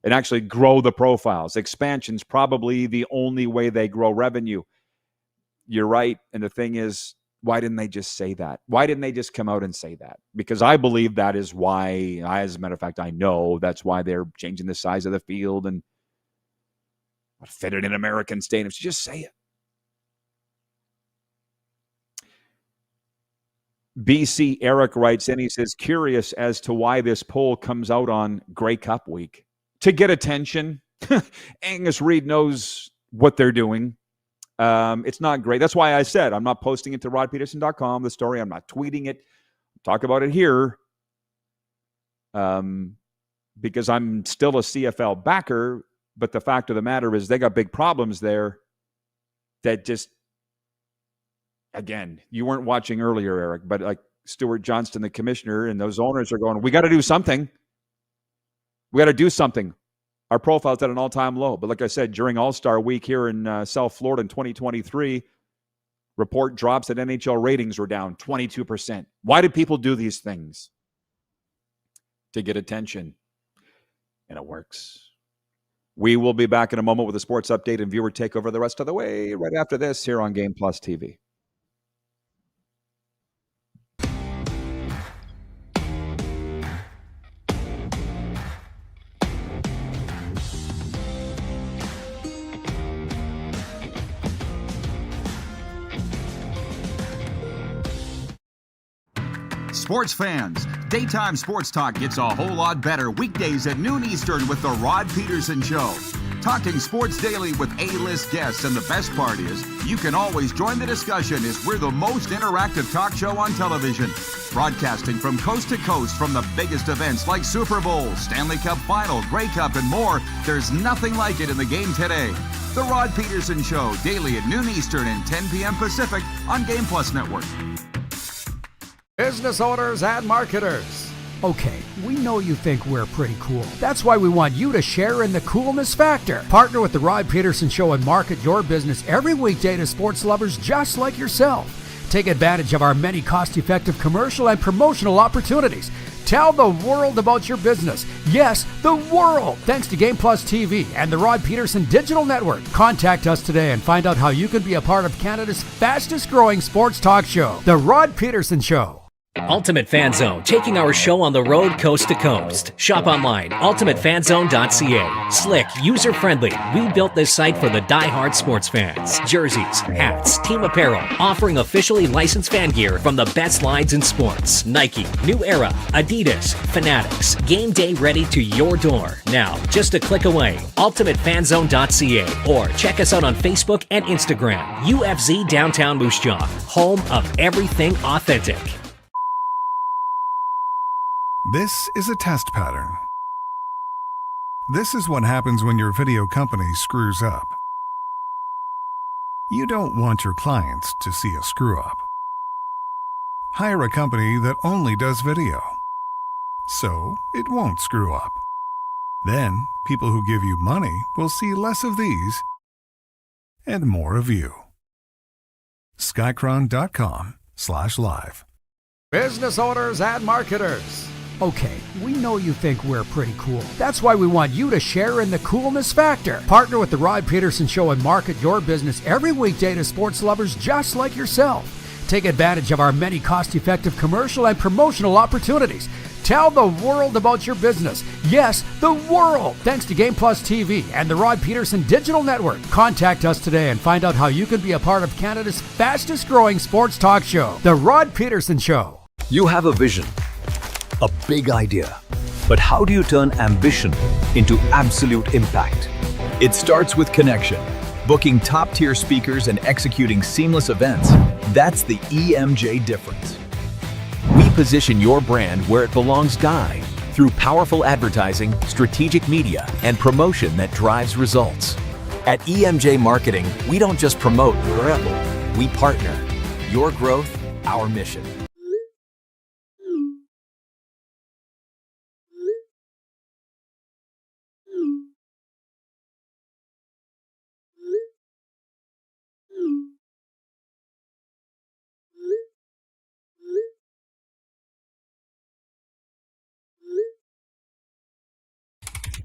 and actually grow the profiles. Expansion's probably the only way they grow revenue. You're right. And the thing is, why didn't they just say that? Why didn't they just come out and say that? Because I believe that is why, as a matter of fact, I know that's why they're changing the size of the field and fit it in American stadiums. Just say it. BC Eric writes in, he says, curious as to why this poll comes out on Grey Cup week. To get attention. Angus Reid knows what they're doing. It's not great. That's why I said I'm not posting it to rodpedersen.com, the story. I'm not tweeting it. Talk about it here. Because I'm still a CFL backer, but the fact of the matter is they got big problems there that just, again, you weren't watching earlier, Eric, but like Stuart Johnston, the commissioner, and those owners are going, we got to do something. We got to do something. Our profile's at an all-time low. But like I said, during All-Star Week here in South Florida in 2023, report drops that NHL ratings were down 22%. Why do people do these things? To get attention. And it works. We will be back in a moment with a sports update and viewer takeover the rest of the way right after this here on Game Plus TV. Sports fans, daytime sports talk gets a whole lot better weekdays at noon Eastern with the Rod Pedersen Show. Talking sports daily with A-list guests, and the best part is, you can always join the discussion as we're the most interactive talk show on television. Broadcasting from coast to coast from the biggest events like Super Bowl, Stanley Cup Final, Grey Cup, and more, there's nothing like it in the game today. The Rod Pedersen Show, daily at noon Eastern and 10 p.m. Pacific on Game Plus Network. Business owners and marketers. Okay, we know you think we're pretty cool. That's why we want you to share in the coolness factor. Partner with the Rod Pedersen Show and market your business every weekday to sports lovers just like yourself. Take advantage of our many cost-effective commercial and promotional opportunities. Tell the world about your business. Yes, the world. Thanks to Game Plus TV and the Rod Pedersen Digital Network. Contact us today and find out how you can be a part of Canada's fastest growing sports talk show, The Rod Pedersen Show. Ultimate Fan Zone, taking our show on the road coast to coast. Shop online, ultimatefanzone.ca. Slick, user-friendly. We built this site for the die-hard sports fans. Jerseys, hats, team apparel, offering officially licensed fan gear from the best lines in sports. Nike, New Era, Adidas, Fanatics. Game day ready to your door. Now, just a click away. ultimatefanzone.ca or check us out on Facebook and Instagram. UFZ Downtown Moose Jaw, home of everything authentic. This is a test pattern. This is what happens when your video company screws up. You don't want your clients to see a screw up. Hire a company that only does video, so it won't screw up. Then, people who give you money will see less of these and more of you. Skycron.com/live. Business owners and marketers. Okay, we know you think we're pretty cool. That's why we want you to share in the coolness factor. Partner with the Rod Pedersen Show and market your business every weekday to sports lovers just like yourself. Take advantage of our many cost-effective commercial and promotional opportunities. Tell the world about your business. Yes, the world. Thanks to Game Plus TV and the Rod Pedersen Digital Network. Contact us today and find out how you can be a part of Canada's fastest-growing sports talk show, The Rod Pedersen Show. You have a vision, a big idea, but how do you turn ambition into absolute impact? It starts with connection. Booking top-tier speakers and executing seamless events, that's the EMJ difference. We position your brand where it belongs, Guy, through powerful advertising, strategic media, and promotion that drives results. At EMJ Marketing, we don't just promote, we partner. Your growth, our mission.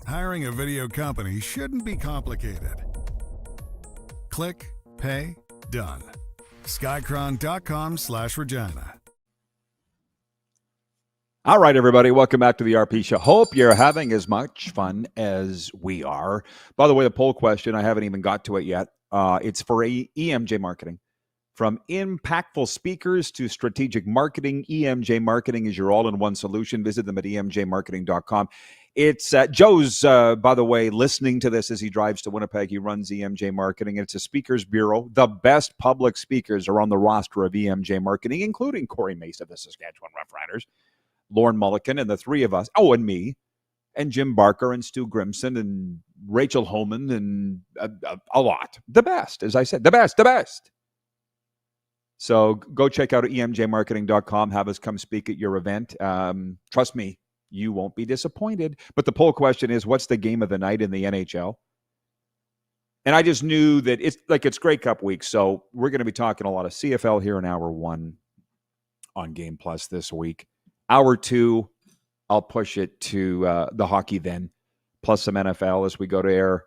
Hiring a video company shouldn't be complicated. Click, pay, done. Skycron.com/Regina. All right, everybody, welcome back to the RP Show. Hope you're having as much fun as we are. By the way, the poll question, I haven't even got to it yet. It's for EMJ Marketing. From impactful speakers to strategic marketing, EMJ Marketing is your all-in-one solution. Visit them at emjmarketing.com. It's Joe's, by the way, listening to this as he drives to Winnipeg. He runs EMJ Marketing. It's a speakers bureau. The best public speakers are on the roster of EMJ Marketing, including Corey Mace of the Saskatchewan Roughriders, Lauren Mulliken, and the three of us. Oh, and me, and Jim Barker, and Stu Grimson, and Rachel Holman, and a lot. The best, as I said, the best. So go check out emjmarketing.com. Have us come speak at your event. Trust me, you won't be disappointed. But the poll question is, what's the game of the night in the NHL? And I just knew that it's Grey Cup week, so we're going to be talking a lot of CFL here in hour one on Game Plus this week. Hour two, I'll push it to the hockey then, plus some NFL as we go to air.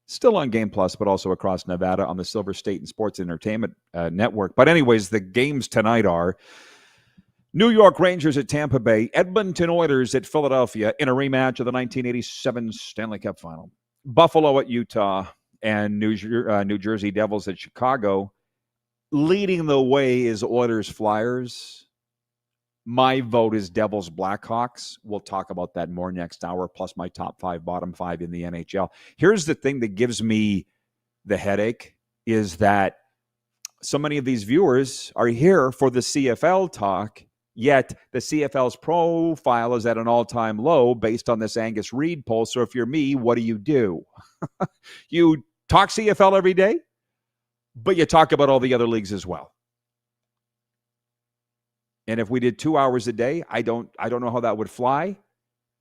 Still on Game Plus, but also across Nevada on the Silver State and Sports Entertainment Network. But anyways, the games tonight are New York Rangers at Tampa Bay, Edmonton Oilers at Philadelphia in a rematch of the 1987 Stanley Cup Final, Buffalo at Utah, and New Jersey Devils at Chicago. Leading the way is Oilers Flyers. My vote is Devils Blackhawks. We'll talk about that more next hour, plus my top five, bottom five in the NHL. Here's the thing that gives me the headache is that so many of these viewers are here for the CFL talk, yet the CFL's profile is at an all-time low based on this Angus Reid poll. So if you're me, what do? You talk CFL every day, but you talk about all the other leagues as well. And if we did 2 hours a day, I don't know how that would fly.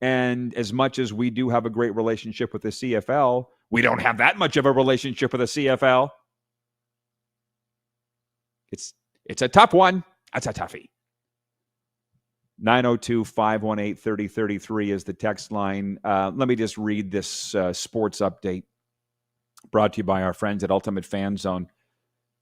And as much as we do have a great relationship with the CFL, we don't have that much of a relationship with the CFL. It's a tough one. That's a toughie. 902-518-3033 is the text line. Let me just read this sports update brought to you by our friends at Ultimate Fan Zone.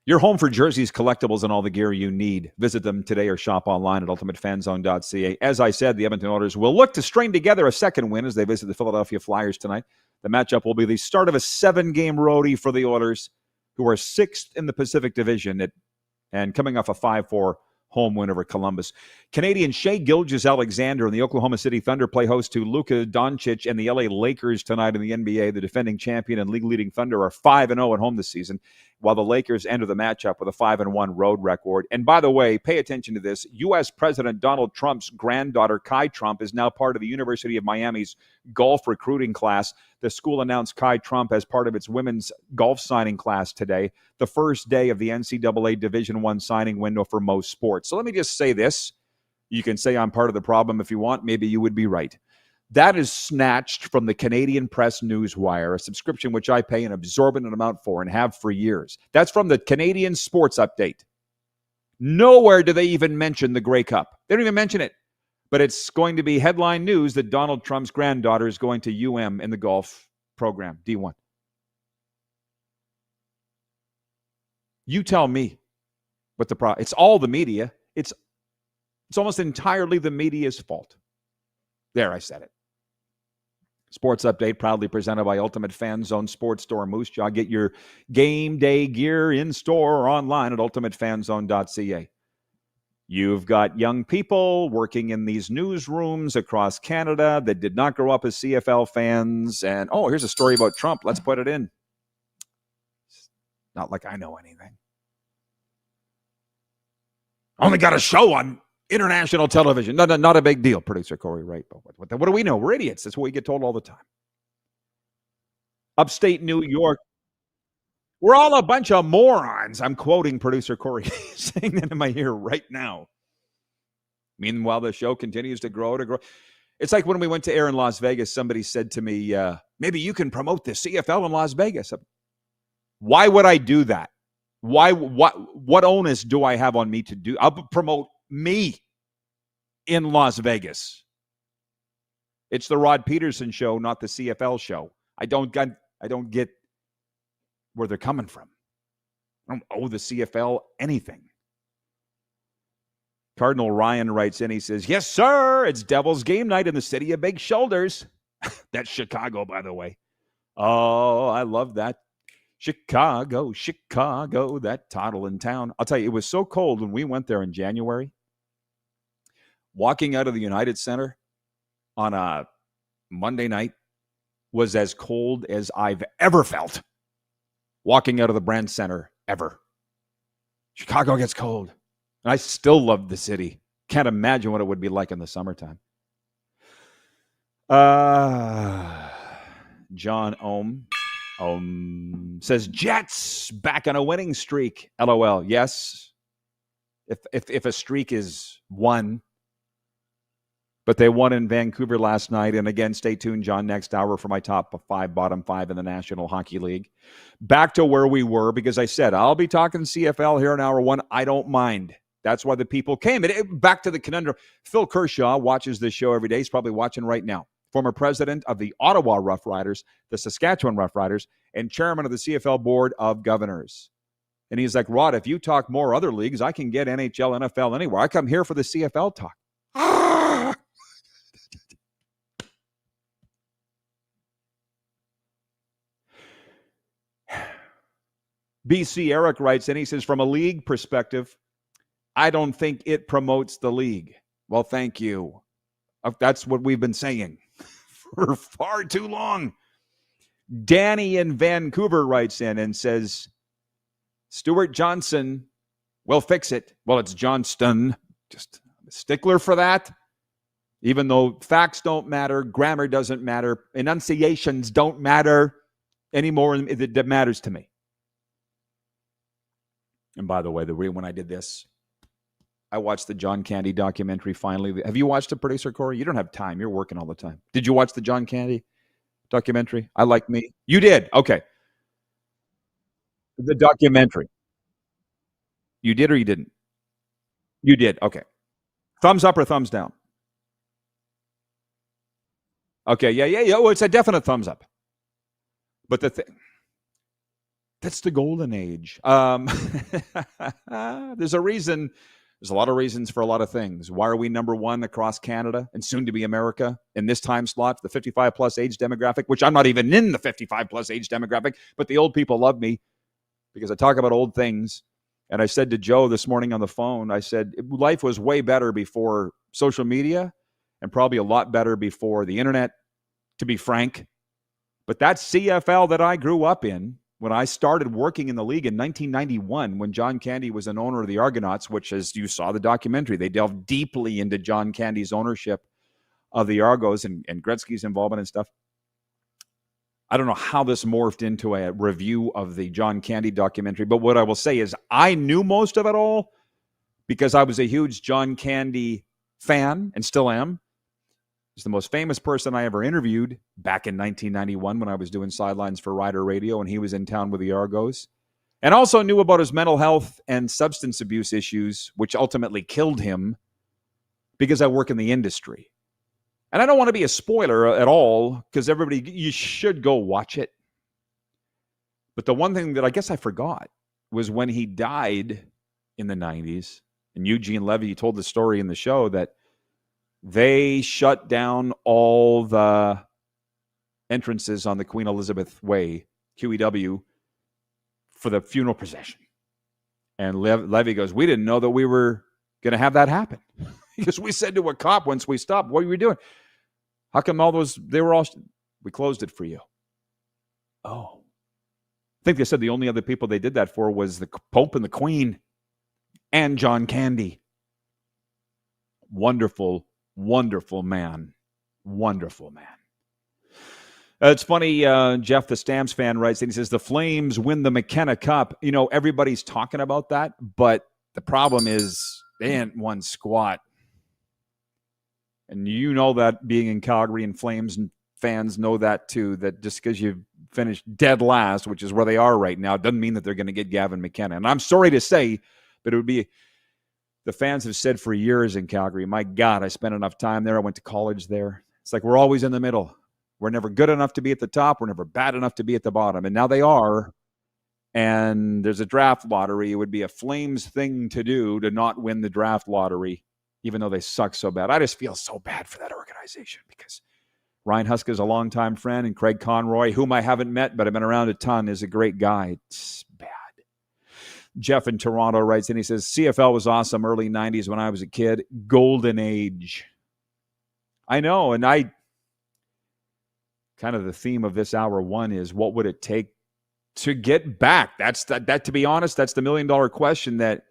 Your home for jerseys, collectibles, and all the gear you need. Visit them today or shop online at ultimatefanzone.ca. As I said, the Edmonton Oilers will look to string together a second win as they visit the Philadelphia Flyers tonight. The matchup will be the start of a 7-game roadie for the Oilers, who are 6th in the Pacific Division and coming off a 5-4 home win over Columbus. Canadian Shea Gilgeous-Alexander and the Oklahoma City Thunder play host to Luka Doncic and the LA Lakers tonight in the NBA. The defending champion and league-leading Thunder are 5-0 at home this season, while the Lakers enter the matchup with a 5-1 road record. And by the way, pay attention to this. U.S. President Donald Trump's granddaughter, Kai Trump, is now part of the University of Miami's golf recruiting class. The school announced Kai Trump as part of its women's golf signing class today, the first day of the NCAA Division I signing window for most sports. So let me just say this. You can say I'm part of the problem if you want. Maybe you would be right. That is snatched from the Canadian Press Newswire, a subscription which I pay an exorbitant amount for and have for years. That's from the Canadian Sports Update. Nowhere do they even mention the Grey Cup. They don't even mention it. But it's going to be headline news that Donald Trump's granddaughter is going to UM in the golf program, D1. You tell me what the problem. It's all the media. It's almost entirely the media's fault. There, I said it. Sports Update proudly presented by Ultimate Fan Zone Sports Store Moose Jaw. Get your game day gear in store or online at ultimatefanzone.ca. You've got young people working in these newsrooms across Canada that did not grow up as CFL fans. And, oh, here's a story about Trump. Let's put it in. It's not like I know anything. Only got a show on international television. No, not a big deal, producer Corey, right? But what do we know? We're idiots. That's what we get told all the time. Upstate New York. We're all a bunch of morons. I'm quoting producer Corey, saying that in my ear right now. Meanwhile, the show continues to grow. It's like when we went to air in Las Vegas, somebody said to me, maybe you can promote the CFL in Las Vegas. Why would I do that? What onus do I have on me to do? I'll promote me in Las Vegas. It's the Rod Pedersen Show, not the CFL show. I don't get where they're coming from. I don't owe the CFL anything. Cardinal Ryan writes in, he says, yes, sir, it's Devil's game night in the city of big shoulders. That's Chicago, by the way. Oh, I love that. Chicago, that toddle in town. I'll tell you, it was so cold when we went there in January. Walking out of the United Center on a Monday night was as cold as I've ever felt. Walking out of the Brand Center ever. Chicago gets cold. And I still love the city. Can't imagine what it would be like in the summertime. John Ohm says, Jets back on a winning streak. LOL. Yes. If a streak is one. But they won in Vancouver last night. And again, stay tuned, John, next hour for my top 5, bottom 5 in the National Hockey League. Back to where we were, because I said, I'll be talking CFL here in hour 1. I don't mind. That's why the people came. Back to the conundrum. Phil Kershaw watches this show every day. He's probably watching right now. Former president of the Ottawa Rough Riders, the Saskatchewan Rough Riders, and chairman of the CFL Board of Governors. And he's like, Rod, if you talk more other leagues, I can get NHL, NFL, anywhere. I come here for the CFL talk. BC Eric writes in, he says, from a league perspective, I don't think it promotes the league. Well, thank you. That's what we've been saying for far too long. Danny in Vancouver writes in and says, Stuart Johnson will fix it. Well, it's Johnston. Just a stickler for that. Even though facts don't matter, grammar doesn't matter, enunciations don't matter anymore. That matters to me. And by the way, when I did this, I watched the John Candy documentary finally. Have you watched it, producer Corey? You don't have time. You're working all the time. Did you watch the John Candy documentary? I Like Me. You did? Okay. The documentary. You did or you didn't? You did. Okay. Thumbs up or thumbs down? Okay. Yeah. Oh, it's a definite thumbs up. But the thing, That's the golden age. There's a reason. There's a lot of reasons for a lot of things. Why are we number one across Canada and soon to be America in this time slot, the 55-plus age demographic, which I'm not even in the 55-plus age demographic, but the old people love me because I talk about old things. And I said to Joe this morning on the phone, I said, life was way better before social media and probably a lot better before the internet, to be frank. But that CFL that I grew up in, when I started working in the league in 1991, when John Candy was an owner of the Argonauts, which, as you saw the documentary, they delved deeply into John Candy's ownership of the Argos and Gretzky's involvement and stuff. I don't know how this morphed into a review of the John Candy documentary, but what I will say is I knew most of it all because I was a huge John Candy fan and still am. He's the most famous person I ever interviewed back in 1991 when I was doing sidelines for Rider Radio and he was in town with the Argos. And also knew about his mental health and substance abuse issues, which ultimately killed him because I work in the industry. And I don't want to be a spoiler at all because you should go watch it. But the one thing that I guess I forgot was when he died in the 90s, and Eugene Levy told the story in the show that they shut down all the entrances on the Queen Elizabeth Way, QEW, for the funeral procession. And Levy goes, we didn't know that we were going to have that happen. Because we said to a cop once we stopped, what were we doing? How come we closed it for you? Oh. I think they said the only other people they did that for was the Pope and the Queen and John Candy. Wonderful, wonderful man. Wonderful man. It's funny, Jeff, the Stamps fan, writes, and he says, the Flames win the McKenna Cup. You know, everybody's talking about that, but the problem is they ain't won squat. And you know that being in Calgary, and Flames fans know that too, that just because you finished dead last, which is where they are right now, doesn't mean that they're going to get Gavin McKenna. And I'm sorry to say, but it would be, the fans have said for years in Calgary, my God, I spent enough time there. I went to college there. It's like we're always in the middle. We're never good enough to be at the top. We're never bad enough to be at the bottom. And now they are. And there's a draft lottery. It would be a Flames thing to do to not win the draft lottery, even though they suck so bad. I just feel so bad for that organization because Ryan Huska is a longtime friend, and Craig Conroy, whom I haven't met, but I've been around a ton, is a great guy. It's bad. Jeff in Toronto writes, and he says, CFL was awesome early 90s when I was a kid. Golden age. I know, and kind of the theme of this hour one is, what would it take to get back? That to be honest, that's the $1 million question that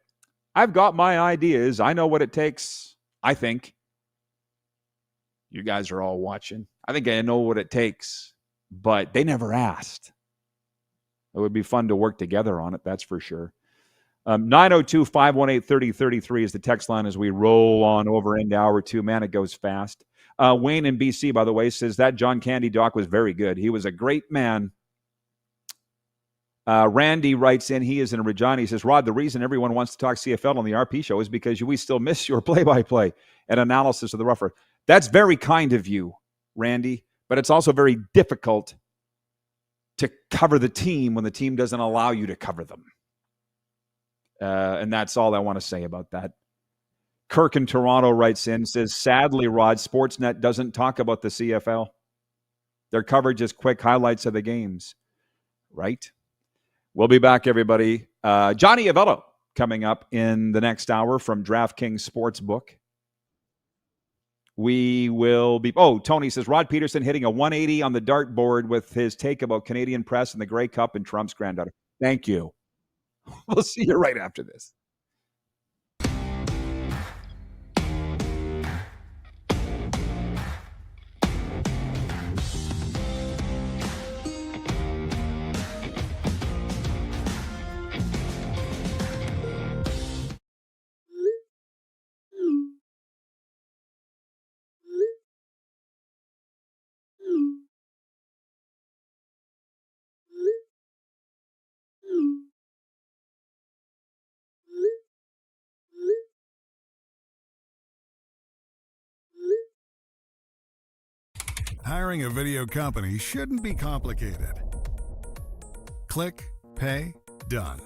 I've got my ideas. I know what it takes. I think you guys are all watching. I think I know what it takes, but they never asked. It would be fun to work together on it. That's for sure. 902-518-3033 is the text line as we roll on over into hour two. Man, it goes fast. Wayne in BC, by the way, says that John Candy doc was very good. He was a great man. Randy writes in, he is in Regina. He says, Rod, the reason everyone wants to talk CFL on the RP show is because we still miss your play-by-play and analysis of the rougher. That's very kind of you, Randy, but it's also very difficult to cover the team when the team doesn't allow you to cover them. And that's all I want to say about that. Kirk in Toronto writes in, says, sadly, Rod, Sportsnet doesn't talk about the CFL. Their coverage is quick highlights of the games, right? We'll be back, everybody. Johnny Avello coming up in the next hour from DraftKings Sportsbook. We will be... Oh, Tony says, Rod Pedersen hitting a 180 on the dartboard with his take about Canadian press and the Grey Cup and Trump's granddaughter. Thank you. We'll see you right after this. Hiring a video company shouldn't be complicated. Click, pay, done.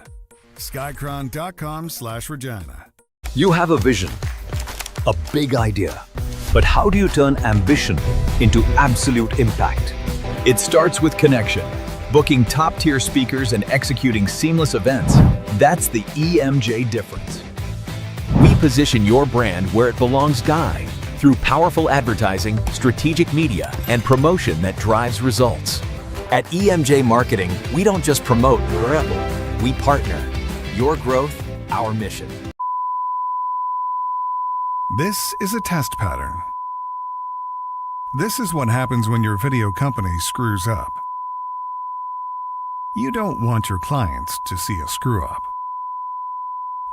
Skycron.com/Regina. You have a vision, a big idea, but how do you turn ambition into absolute impact? It starts with connection. Booking top-tier speakers and executing seamless events, that's the EMJ difference. We position your brand where it belongs, Guy, through powerful advertising, strategic media, and promotion that drives results. At EMJ Marketing, we don't just promote, we partner. Your growth, our mission. This is a test pattern. This is what happens when your video company screws up. You don't want your clients to see a screw-up.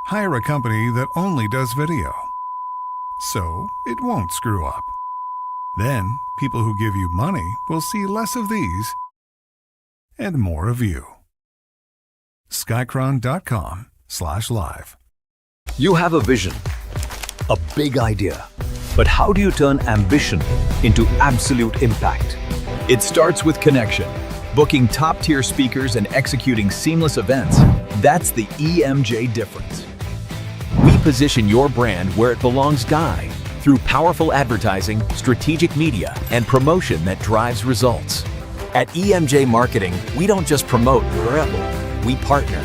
Hire a company that only does video, so it won't screw up. Then, people who give you money will see less of these and more of you. Skycron.com/live. You have a vision, a big idea, but how do you turn ambition into absolute impact? It starts with connection. Booking top-tier speakers and executing seamless events, that's the EMJ difference. We position your brand where it belongs, Guy, through powerful advertising, strategic media, and promotion that drives results. At EMJ Marketing, we don't just promote, we partner.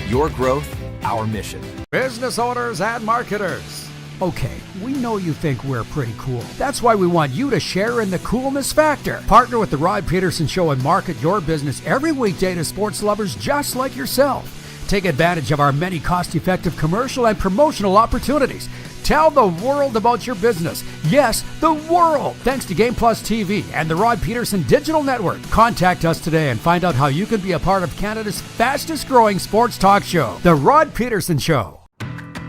Your growth, our mission. Business owners and marketers. Okay, we know you think we're pretty cool. That's why we want you to share in the coolness factor. Partner with the Rod Pedersen Show and market your business every weekday to sports lovers just like yourself. Take advantage of our many cost-effective commercial and promotional opportunities. Tell the world about your business. Yes, the world. Thanks to Game Plus TV and the Rod Pedersen Digital Network. Contact us today and find out how you can be a part of Canada's fastest-growing sports talk show, The Rod Pedersen Show.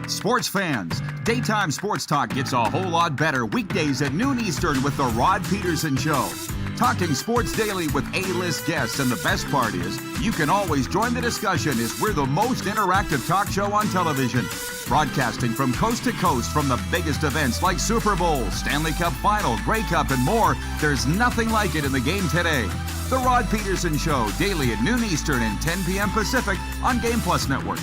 Sports fans, daytime sports talk gets a whole lot better weekdays at noon Eastern with the Rod Pedersen Show. Talking sports daily with A-list guests, and the best part is, you can always join the discussion as we're the most interactive talk show on television. Broadcasting from coast to coast from the biggest events like Super Bowl, Stanley Cup Final, Grey Cup, and more, there's nothing like it in the game today. The Rod Pedersen Show, daily at noon Eastern and 10 p.m. Pacific on Game Plus Network.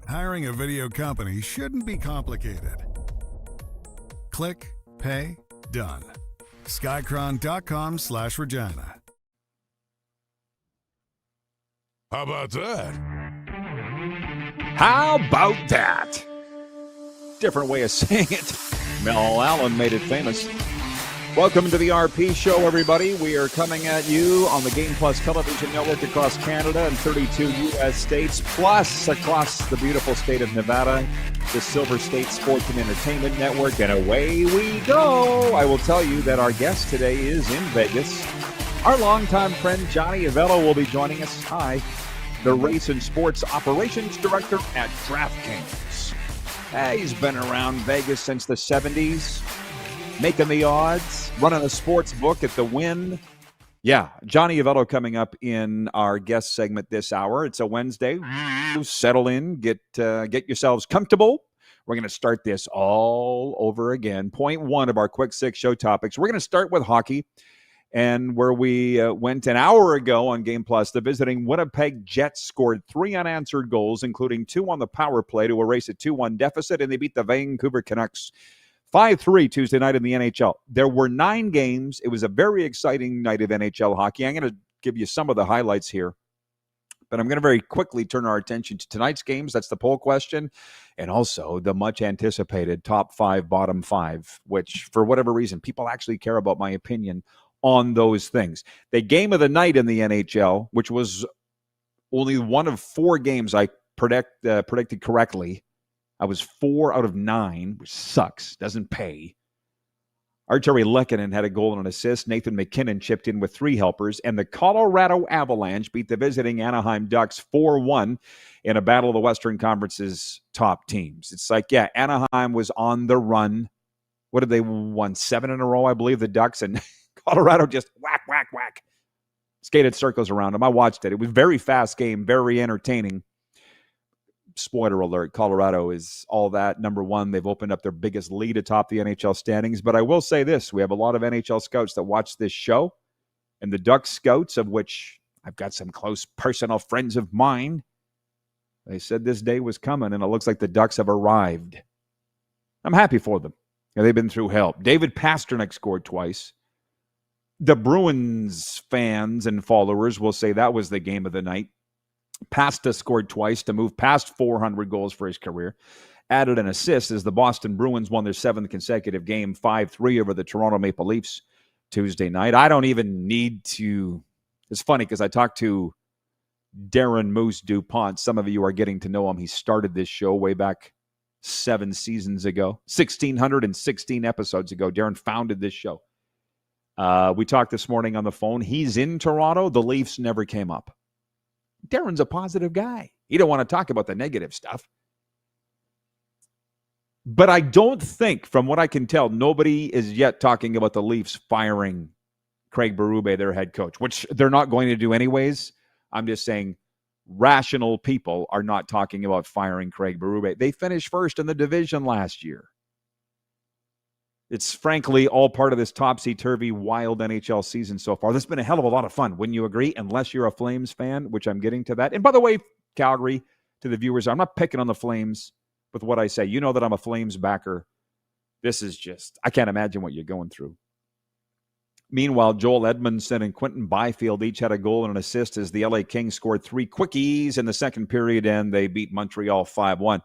Hiring a video company shouldn't be complicated. Click, pay, done. Skycron.com/Regina. How about that? How about that? Different way of saying it. Mel Allen made it famous. Welcome to the RP Show, everybody. We are coming at you on the Game Plus television network across Canada and 32 U.S. states, plus across the beautiful state of Nevada, the Silver State Sports and Entertainment Network, and away we go. I will tell you that our guest today is in Vegas. Our longtime friend Johnny Avello will be joining us. Hi, the Race and Sports Operations Director at DraftKings. He's been around Vegas since the 70s. Making the odds, running a sports book at the Win. Yeah, Johnny Avello coming up in our guest segment this hour. It's a Wednesday. Settle in, get yourselves comfortable. We're going to start this all over again. Point one of our quick six show topics. We're going to start with hockey, and where we went an hour ago on Game Plus, the visiting Winnipeg Jets scored 3 unanswered goals, including 2 on the power play to erase a 2-1 deficit, and they beat the Vancouver Canucks 5-3 Tuesday night in the NHL. There were 9 games. It was a very exciting night of NHL hockey. I'm going to give you some of the highlights here, but I'm going to very quickly turn our attention to tonight's games. That's the poll question, and also the much-anticipated top 5, bottom 5, which, for whatever reason, people actually care about my opinion on those things. The game of the night in the NHL, which was only one of 4 games I predicted correctly. I was 4 out of 9, which sucks, doesn't pay. Arturi Lehkonen had a goal and an assist. Nathan McKinnon chipped in with 3 helpers. And the Colorado Avalanche beat the visiting Anaheim Ducks 4-1 in a battle of the Western Conference's top teams. It's like, yeah, Anaheim was on the run. What did they won? 7 in a row, I believe, the Ducks, and Colorado just whack, whack, whack. Skated circles around them. I watched it. It was a very fast game, very entertaining. Spoiler alert, Colorado is all that. Number one, they've opened up their biggest lead atop the NHL standings. But I will say this, we have a lot of NHL scouts that watch this show, and the Ducks scouts, of which I've got some close personal friends of mine, they said this day was coming, and it looks like the Ducks have arrived. I'm happy for them. They've been through hell. David Pastrnak scored twice. The Bruins fans and followers will say that was the game of the night. Pasta scored twice to move past 400 goals for his career. Added an assist as the Boston Bruins won their 7th consecutive game, 5-3 over the Toronto Maple Leafs Tuesday night. I don't even need to. It's funny because I talked to Darren Moose DuPont. Some of you are getting to know him. He started this show way back 7 seasons ago, 1,616 episodes ago. Darren founded this show. We talked this morning on the phone. He's in Toronto. The Leafs never came up. Darren's a positive guy. He don't want to talk about the negative stuff. But I don't think, from what I can tell, nobody is yet talking about the Leafs firing Craig Berube, their head coach, which they're not going to do anyways. I'm just saying rational people are not talking about firing Craig Berube. They finished first in the division last year. It's frankly all part of this topsy-turvy, wild NHL season so far. This has been a hell of a lot of fun, wouldn't you agree? Unless you're a Flames fan, which I'm getting to that. And by the way, Calgary, to the viewers, I'm not picking on the Flames with what I say. You know that I'm a Flames backer. This is just, I can't imagine what you're going through. Meanwhile, Joel Edmondson and Quentin Byfield each had a goal and an assist as the LA Kings scored 3 quickies in the second period, and they beat Montreal 5-1.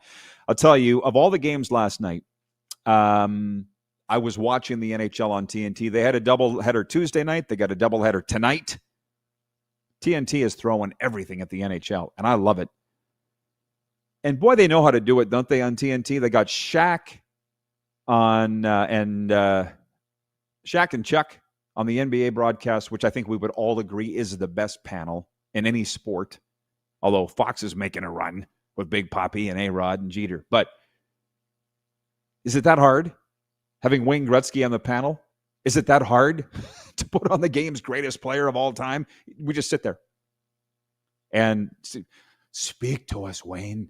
I'll tell you, of all the games last night, I was watching the NHL on TNT. They had a doubleheader Tuesday night. They got a doubleheader tonight. TNT is throwing everything at the NHL, and I love it. And boy, they know how to do it, don't they, on TNT? They got Shaq on Shaq and Chuck on the NBA broadcast, which I think we would all agree is the best panel in any sport, although Fox is making a run with Big Papi and A-Rod and Jeter. But is it that hard? Having Wayne Gretzky on the panel, is it that hard to put on the game's greatest player of all time? We just sit there and speak to us, Wayne.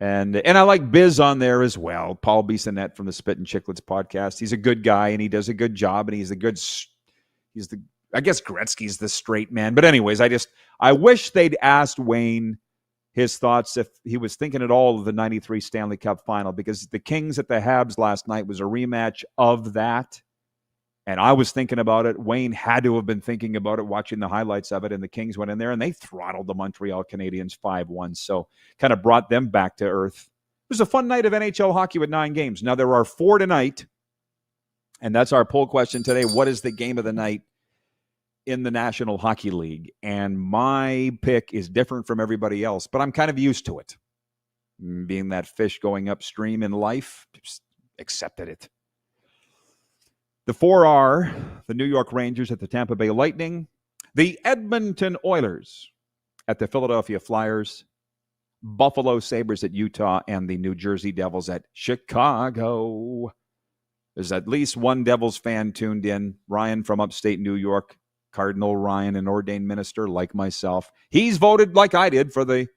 And I like Biz on there as well. Paul Bissonnette from the Spit and Chicklets podcast. He's a good guy and he does a good job. And I guess Gretzky's the straight man. But anyways, I wish they'd asked Wayne his thoughts if he was thinking at all of the 93 Stanley Cup final, because the Kings at the Habs last night was a rematch of that. And I was thinking about it. Wayne had to have been thinking about it, watching the highlights of it. And the Kings went in there and they throttled the Montreal Canadiens 5-1. So kind of brought them back to earth. It was a fun night of NHL hockey with 9 games. Now there are 4 tonight. And that's our poll question today. What is the game of the night in the National Hockey League? And my pick is different from everybody else, but I'm kind of used to it. Being that fish going upstream in life, just accepted it. The 4 are the New York Rangers at the Tampa Bay Lightning, the Edmonton Oilers at the Philadelphia Flyers, Buffalo Sabres at Utah, and the New Jersey Devils at Chicago. There's at least one Devils fan tuned in, Ryan from upstate New York, Cardinal Ryan, an ordained minister like myself. He's voted like I did for the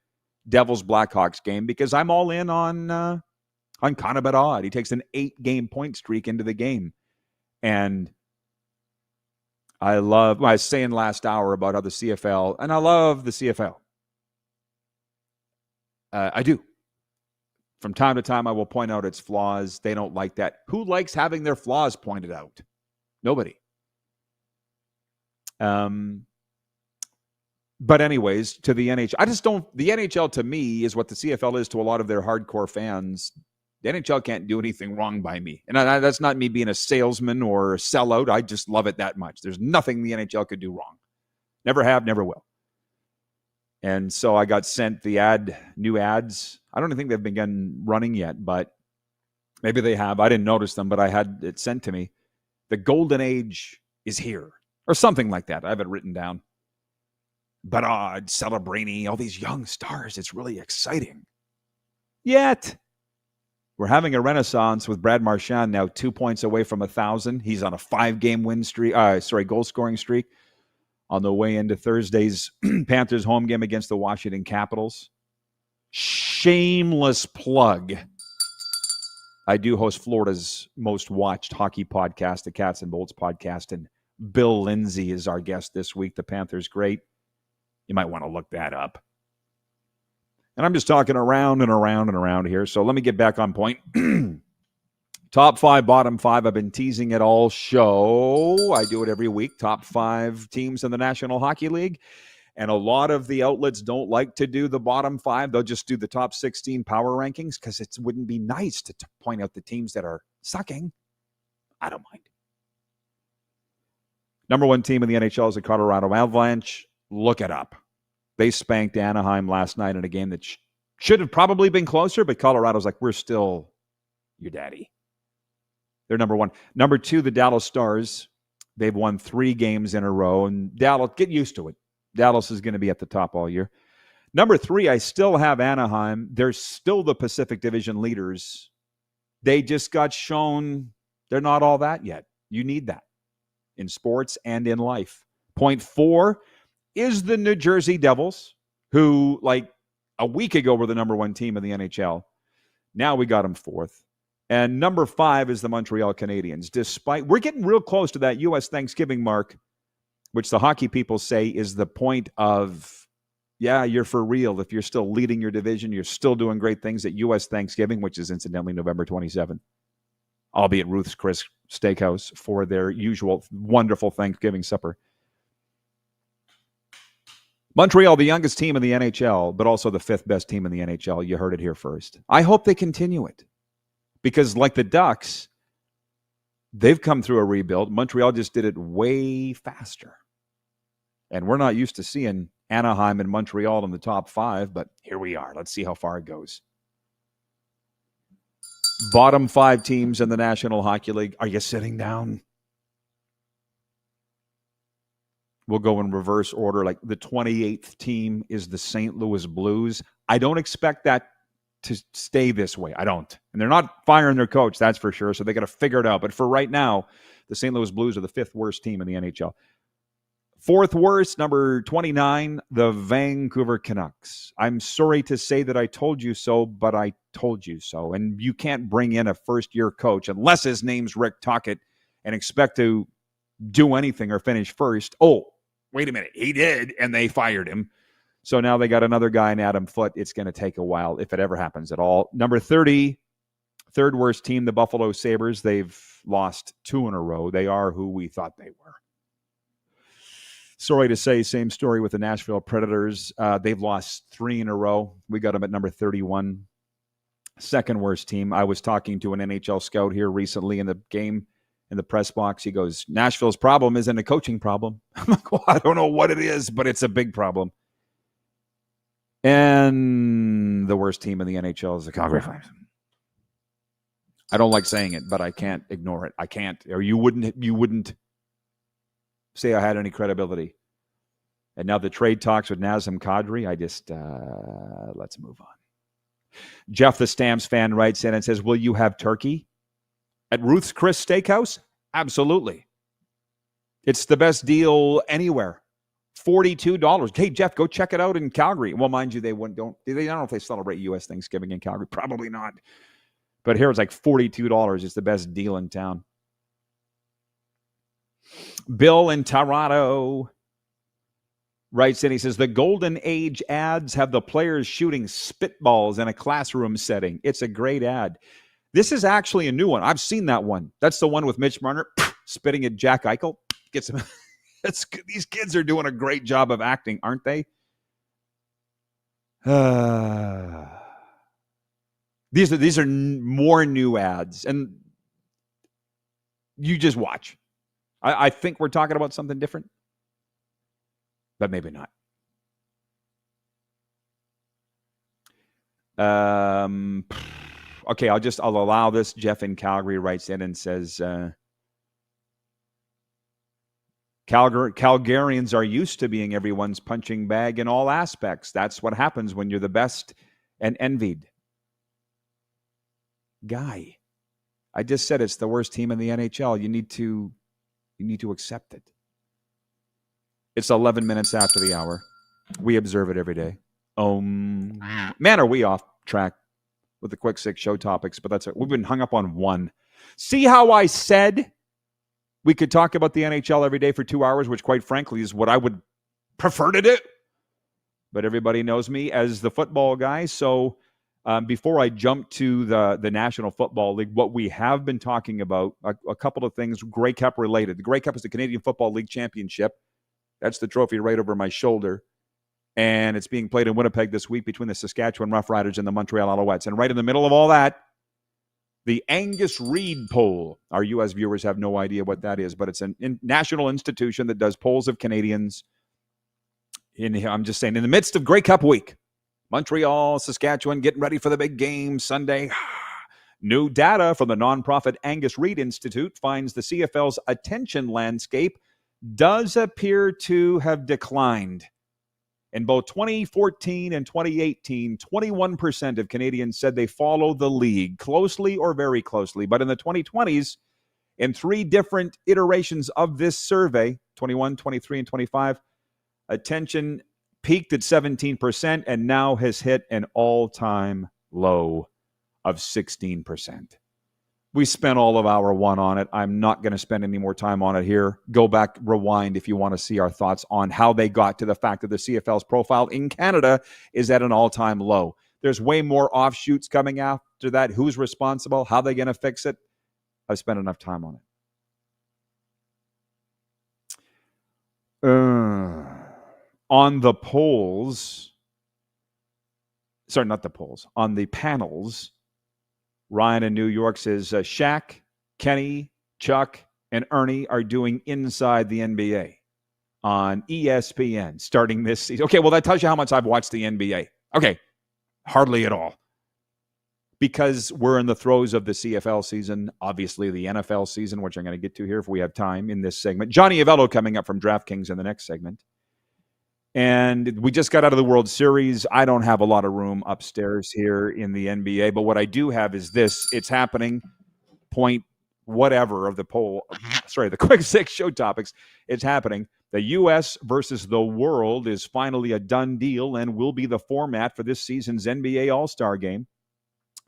Devils-Blackhawks game because I'm all in on Connor Bedard. He takes an 8-game point streak into the game. And I was saying last hour about how the CFL, and I love the CFL. I do. From time to time, I will point out its flaws. They don't like that. Who likes having their flaws pointed out? Nobody. But anyways, to the NHL, the NHL to me is what the CFL is to a lot of their hardcore fans. The NHL can't do anything wrong by me. And that's not me being a salesman or a sellout. I just love it that much. There's nothing the NHL could do wrong. Never have, never will. And so I got sent the new ads. I don't think they've begun running yet, but maybe they have. I didn't notice them, but I had it sent to me. The golden age is here, or something like that. I have it written down. Bedard, Celebrini, all these young stars. It's really exciting. Yet, We're having a renaissance with Brad Marchand now 2 points away from 1,000. He's on a 5-game goal scoring streak on the way into Thursday's Panthers home game against the Washington Capitals. Shameless plug. I do host Florida's most watched hockey podcast, the Cats and Bolts podcast, and Bill Lindsay is our guest this week. The Panthers great. You might want to look that up. And I'm just talking around and around and around here. So let me get back on point. Top 5, bottom 5. I've been teasing it all show. I do it every week. Top 5 teams in the National Hockey League. And a lot of the outlets don't like to do the bottom 5. They'll just do the top 16 power rankings because it wouldn't be nice to point out the teams that are sucking. I don't mind. Number 1 team in the NHL is the Colorado Avalanche. Look it up. They spanked Anaheim last night in a game that should have probably been closer, but Colorado's like, we're still your daddy. They're number 1. Number 2, the Dallas Stars. They've won 3 games in a row, and Dallas, get used to it. Dallas is going to be at the top all year. Number 3, I still have Anaheim. They're still the Pacific Division leaders. They just got shown they're not all that yet. You need that in sports and in life. Point 4 is the New Jersey Devils, who, like a week ago, were the number 1 team in the NHL. Now we got them 4th. And number 5 is the Montreal Canadiens. Despite, we're getting real close to that U.S. Thanksgiving mark, which the hockey people say is the point of, yeah, you're for real. If you're still leading your division, you're still doing great things at U.S. Thanksgiving, which is incidentally November 27th. I'll be at Ruth's Chris Steakhouse for their usual wonderful Thanksgiving supper. Montreal, the youngest team in the NHL, but also the 5th best team in the NHL. You heard it here first. I hope they continue it. Because like the Ducks, they've come through a rebuild. Montreal just did it way faster. And we're not used to seeing Anaheim and Montreal in the top 5, but here we are. Let's see how far it goes. Bottom 5 teams in the National Hockey League. Are you sitting down? We'll go in reverse order. Like the 28th team is the St. Louis Blues. I don't expect that to stay this way. I don't. And they're not firing their coach, that's for sure. So they got to figure it out. But for right now, the St. Louis Blues are the 5th worst team in the NHL. 4th worst, number 29, the Vancouver Canucks. I'm sorry to say that I told you so, but I told you so. And you can't bring in a first-year coach unless his name's Rick Tocchet and expect to do anything or finish first. Oh, wait a minute. He did, and they fired him. So now they got another guy in Adam Foote. It's going to take a while, if it ever happens at all. Number 30, 3rd worst team, the Buffalo Sabres. They've lost 2 in a row. They are who we thought they were. Sorry to say, same story with the Nashville Predators. They've lost 3 in a row. We got them at number 31. 2nd worst team. I was talking to an NHL scout here recently in the game, in the press box. He goes, Nashville's problem isn't a coaching problem. I'm like, well, I don't know what it is, but it's a big problem. And the worst team in the NHL is the Calgary Flames. I don't like saying it, but I can't ignore it. I can't. Or you wouldn't say I had any credibility. And now the trade talks with Nazem Kadri, I just, let's move on. Jeff, the Stamps fan, writes in and says, will you have turkey at Ruth's Chris Steakhouse? Absolutely. It's the best deal anywhere. $42. Hey, Jeff, go check it out in Calgary. Well, mind you, I don't know if they celebrate U.S. Thanksgiving in Calgary. Probably not. But here it's like $42. It's the best deal in town. Bill in Toronto writes in, he says, the Golden Age ads have the players shooting spitballs in a classroom setting. It's a great ad. This is actually a new one. I've seen that one. That's the one with Mitch Marner spitting at Jack Eichel. Gets him. These kids are doing a great job of acting, aren't they? These are more new ads, and you just watch. I think we're talking about something different, but maybe not. Okay, I'll allow this. Jeff in Calgary writes in and says, Calgarians are used to being everyone's punching bag in all aspects. That's what happens when you're the best and envied. guy. I just said it's the worst team in the NHL. You need to accept it. It's 11 minutes after the hour. We observe it every day. Man, are we off track with the quick six show topics, but that's it. We've been hung up on one. See how I said we could talk about the NHL every day for 2 hours, which quite frankly is what I would prefer to do. But everybody knows me as the football guy. So before I jump to the National Football League, what we have been talking about, a couple of things Grey Cup related. The Grey Cup is the Canadian Football League Championship. That's the trophy right over my shoulder. And it's being played in Winnipeg this week between the Saskatchewan Roughriders and the Montreal Alouettes. And right in the middle of all that, the Angus Reid poll. Our U.S. viewers have no idea what that is, but it's a national institution that does polls of Canadians. I'm just saying, in the midst of Grey Cup week, Montreal, Saskatchewan getting ready for the big game Sunday. New data from the nonprofit Angus Reid Institute finds the CFL's attention landscape does appear to have declined. In both 2014 and 2018, 21% of Canadians said they follow the league closely or very closely. But in the 2020s, in 3 different iterations of this survey, 21, 23, and 25, attention peaked at 17% and now has hit an all-time low of 16%. We spent all of hour one on it. I'm not going to spend any more time on it here. Go back, rewind if you want to see our thoughts on how they got to the fact that the CFL's profile in Canada is at an all-time low. There's way more offshoots coming after that. Who's responsible? How are they going to fix it? I've spent enough time on it. On the polls, sorry, not the polls, on the panels, Ryan in New York says Shaq, Kenny, Chuck, and Ernie are doing Inside the NBA on ESPN starting this season. Okay, well, that tells you how much I've watched the NBA. Okay, hardly at all. Because we're in the throes of the CFL season, obviously the NFL season, which I'm going to get to here if we have time in this segment. Johnny Avello coming up from DraftKings in the next segment. And we just got out of the World Series. I don't have a lot of room upstairs here in the NBA, but what I do have is this. It's happening, point whatever of the poll. Sorry, the quick six show topics. It's happening. The U.S. versus the world is finally a done deal and will be the format for this season's NBA All-Star Game.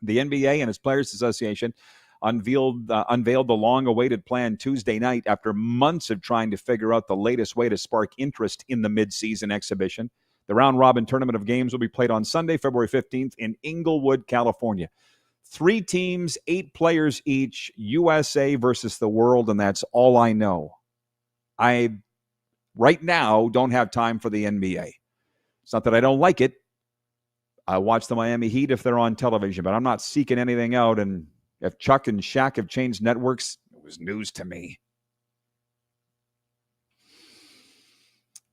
The NBA and its Players Association unveiled the long-awaited plan Tuesday night after months of trying to figure out the latest way to spark interest in the mid-season exhibition. The round-robin tournament of games will be played on Sunday, February 15th in Inglewood, California. 3 teams, 8 players each, USA versus the world, and that's all I know. I, right now, don't have time for the NBA. It's not that I don't like it. I watch the Miami Heat if they're on television, but I'm not seeking anything out, and if Chuck and Shaq have changed networks, it was news to me.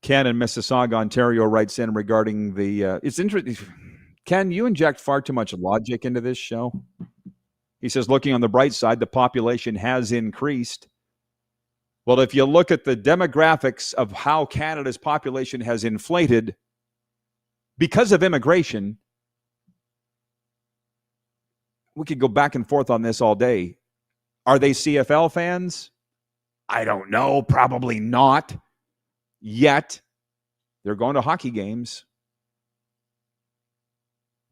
Ken in Mississauga, Ontario writes in regarding the... it's interesting. Ken, you inject far too much logic into this show. He says, looking on the bright side, the population has increased. Well, if you look at the demographics of how Canada's population has inflated because of immigration, we could go back and forth on this all day. Are they CFL fans? I don't know. Probably not. Yet, they're going to hockey games.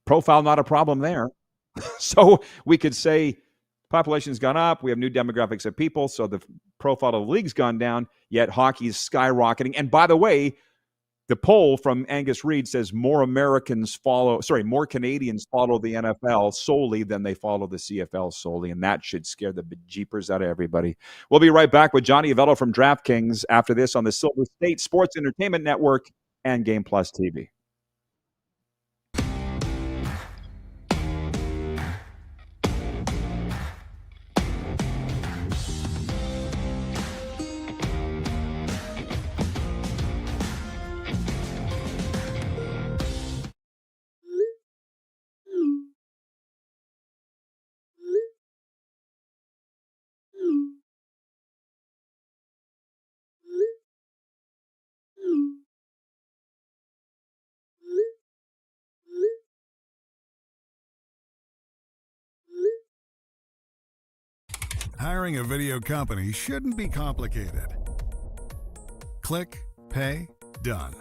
Profile not a problem there. So we could say population's gone up. We have new demographics of people. So the profile of the league's gone down. Yet hockey is skyrocketing. And by the way, the poll from Angus Reid says more Canadians follow the NFL solely than they follow the CFL solely, and that should scare the bejeepers out of everybody. We'll be right back with Johnny Avello from DraftKings after this on the Silver State Sports Entertainment Network and Game Plus TV. Hiring a video company shouldn't be complicated. Click, pay, done.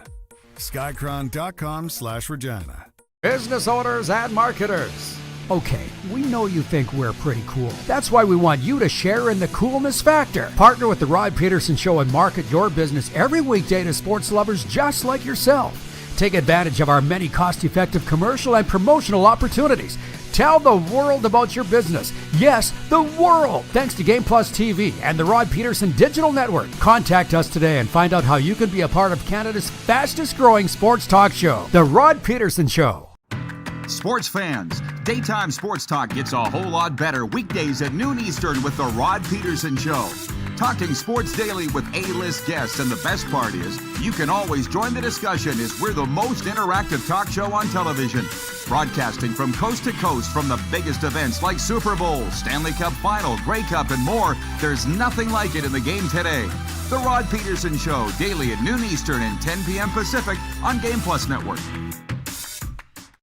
Skycron.com/Regina. Business owners and marketers. Okay, we know you think we're pretty cool. That's why we want you to share in the coolness factor. Partner with the Rod Pedersen Show and market your business every weekday to sports lovers just like yourself. Take advantage of our many cost-effective commercial and promotional opportunities. Tell the world about your business. Yes, the world. Thanks to Game Plus TV and the Rod Pedersen Digital Network. Contact us today and find out how you can be a part of Canada's fastest growing sports talk show, The Rod Pedersen Show. Sports fans, daytime sports talk gets a whole lot better weekdays at noon Eastern with the Rod Pedersen Show. Talking sports daily with A-list guests, and the best part is you can always join the discussion as we're the most interactive talk show on television. Broadcasting from coast to coast from the biggest events like Super Bowl, Stanley Cup Final, Grey Cup, and more. There's nothing like it in the game today. The Rod Pedersen Show, daily at noon Eastern and 10 p.m. Pacific on Game Plus Network.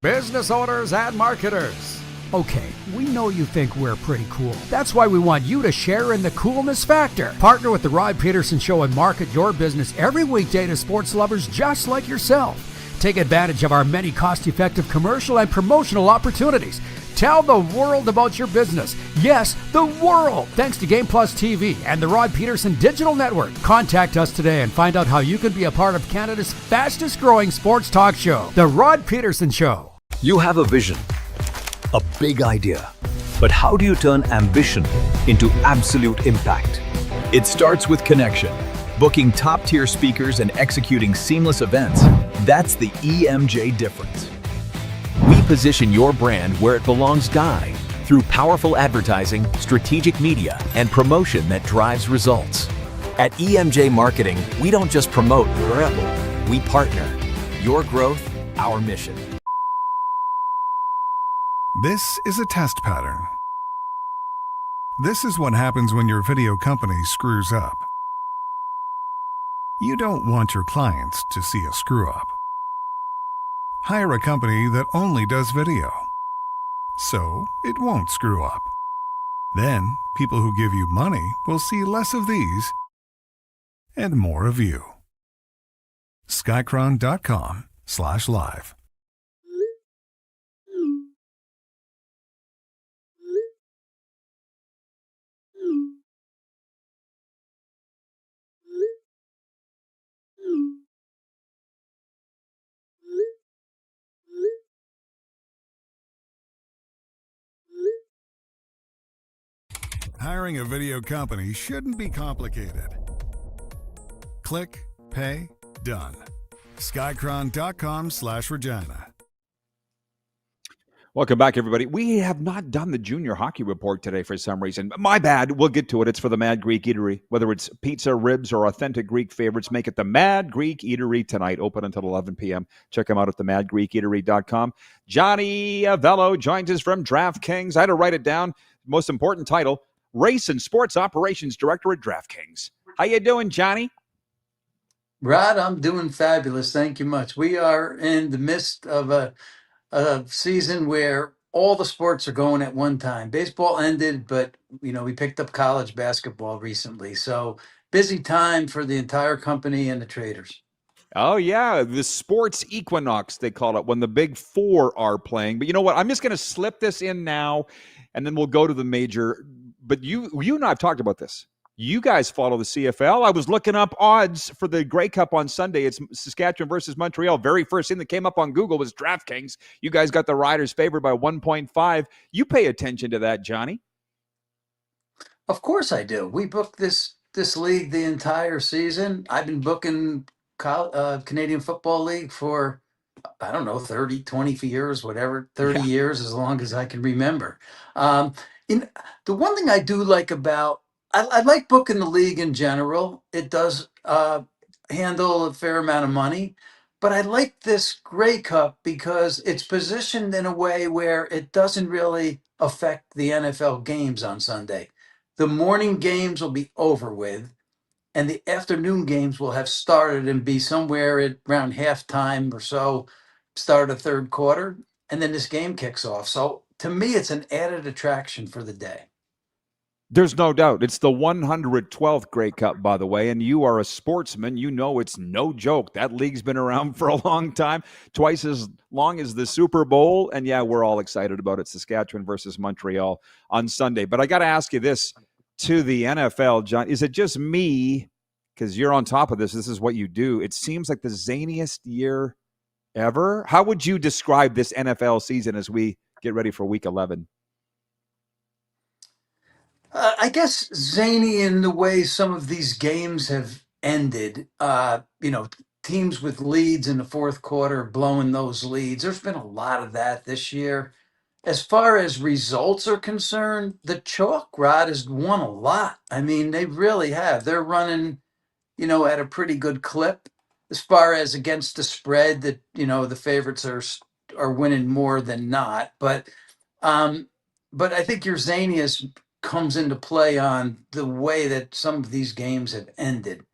Business owners and marketers. Okay, we know you think we're pretty cool. That's why we want you to share in the coolness factor. Partner with the Rod Pedersen Show and market your business every weekday to sports lovers just like yourself. Take advantage of our many cost-effective commercial and promotional opportunities. Tell the world about your business. Yes, the world. Thanks to Game Plus TV and the Rod Pedersen Digital Network. Contact us today and find out how you can be a part of Canada's fastest growing sports talk show, The Rod Pedersen Show. You have a vision, a big idea, but how do you turn ambition into absolute impact? It starts with connection. Booking top-tier speakers and executing seamless events, that's the EMJ difference. We position your brand where it belongs die through powerful advertising, strategic media, and promotion that drives results. At EMJ Marketing, we don't just promote, we partner. Your growth, our mission. This is a test pattern. This is what happens when your video company screws up. You don't want your clients to see a screw-up. Hire a company that only does video, so it won't screw up. Then, people who give you money will see less of these and more of you. Skycron.com/live. Hiring a video company shouldn't be complicated. Click, pay, done. Skycron.com/Regina. Welcome back, everybody. We have not done the junior hockey report today for some reason. My bad. We'll get to it. It's for the Mad Greek Eatery. Whether it's pizza, ribs, or authentic Greek favorites, make it the Mad Greek Eatery tonight. Open until 11 p.m. Check them out at themadgreekeatery.com. Johnny Avello joins us from DraftKings. I had to write it down. Most important title, Race and Sports Operations Director at DraftKings. How you doing, Johnny? Rod, I'm doing fabulous. Thank you much. We are in the midst of a season where all the sports are going at one time. Baseball ended, but we picked up college basketball recently. So busy time for the entire company and the traders. Oh, yeah, the sports equinox, they call it, when the big four are playing. But you know what? I'm just going to slip this in now, and then we'll go to the major. But you and I have talked about this. You guys follow the CFL. I was looking up odds for the Grey Cup on Sunday. It's Saskatchewan versus Montreal. Very first thing that came up on Google was DraftKings. You guys got the Riders favored by 1.5. You pay attention to that, Johnny. Of course I do. We booked this league the entire season. I've been booking Canadian Football League for, I don't know, 30, 20 years, whatever, 30 years, as long as I can remember. The one thing I do like about, I like booking the league in general. It does handle a fair amount of money, but I like this Grey Cup because it's positioned in a way where it doesn't really affect the NFL games on Sunday. The morning games will be over with, and the afternoon games will have started and be somewhere at around halftime or so, start of third quarter, and then this game kicks off. So to me, it's an added attraction for the day. There's no doubt. It's the 112th Grey Cup, by the way, and you are a sportsman. You know it's no joke. That league's been around for a long time, twice as long as the Super Bowl. And yeah, we're all excited about it. Saskatchewan versus Montreal on Sunday. But I got to ask you this to the NFL, John. Is it just me, because you're on top of this, this is what you do. It seems like the zaniest year ever. How would you describe this NFL season as we get ready for Week 11? I guess zany in the way some of these games have ended. Teams with leads in the fourth quarter blowing those leads. There's been a lot of that this year. As far as results are concerned, the chalk rod has won a lot. I mean, they really have. They're running, at a pretty good clip as far as against the spread that, the favorites are winning more than not. Um, but I think your zaniness comes into play on the way that some of these games have ended,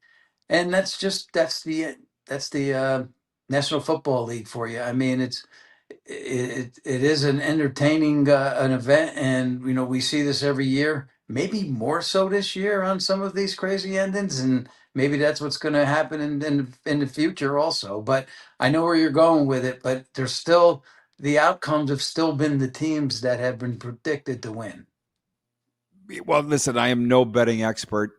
and that's the National Football League for you. I mean, it is an entertaining an event, and we see this every year. Maybe more so this year on some of these crazy endings, and maybe that's what's going to happen in the future also. But I know where you're going with it. But there's still the outcomes have still been the teams that have been predicted to win. Well, listen, I am no betting expert.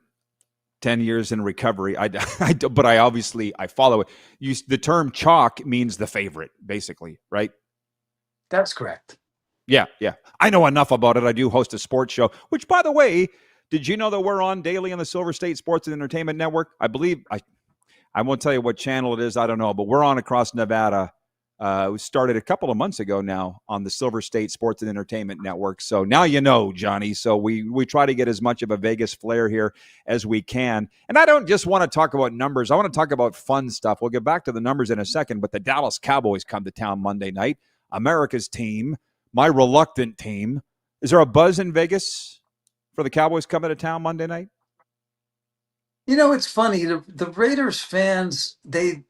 10 years in recovery. But I follow it. The term chalk means the favorite, basically, right? That's correct. Yeah. I know enough about it. I do host a sports show, which, by the way, did you know that we're on daily on the Silver State Sports and Entertainment Network? I believe, I won't tell you what channel it is. I don't know, but we're on across Nevada. We started a couple of months ago now on the Silver State Sports and Entertainment Network. So now you know, Johnny. So we try to get as much of a Vegas flair here as we can. And I don't just want to talk about numbers. I want to talk about fun stuff. We'll get back to the numbers in a second, but the Dallas Cowboys come to town Monday night. America's team, my reluctant team. Is there a buzz in Vegas for the Cowboys coming to town Monday night? It's funny. The Raiders fans, they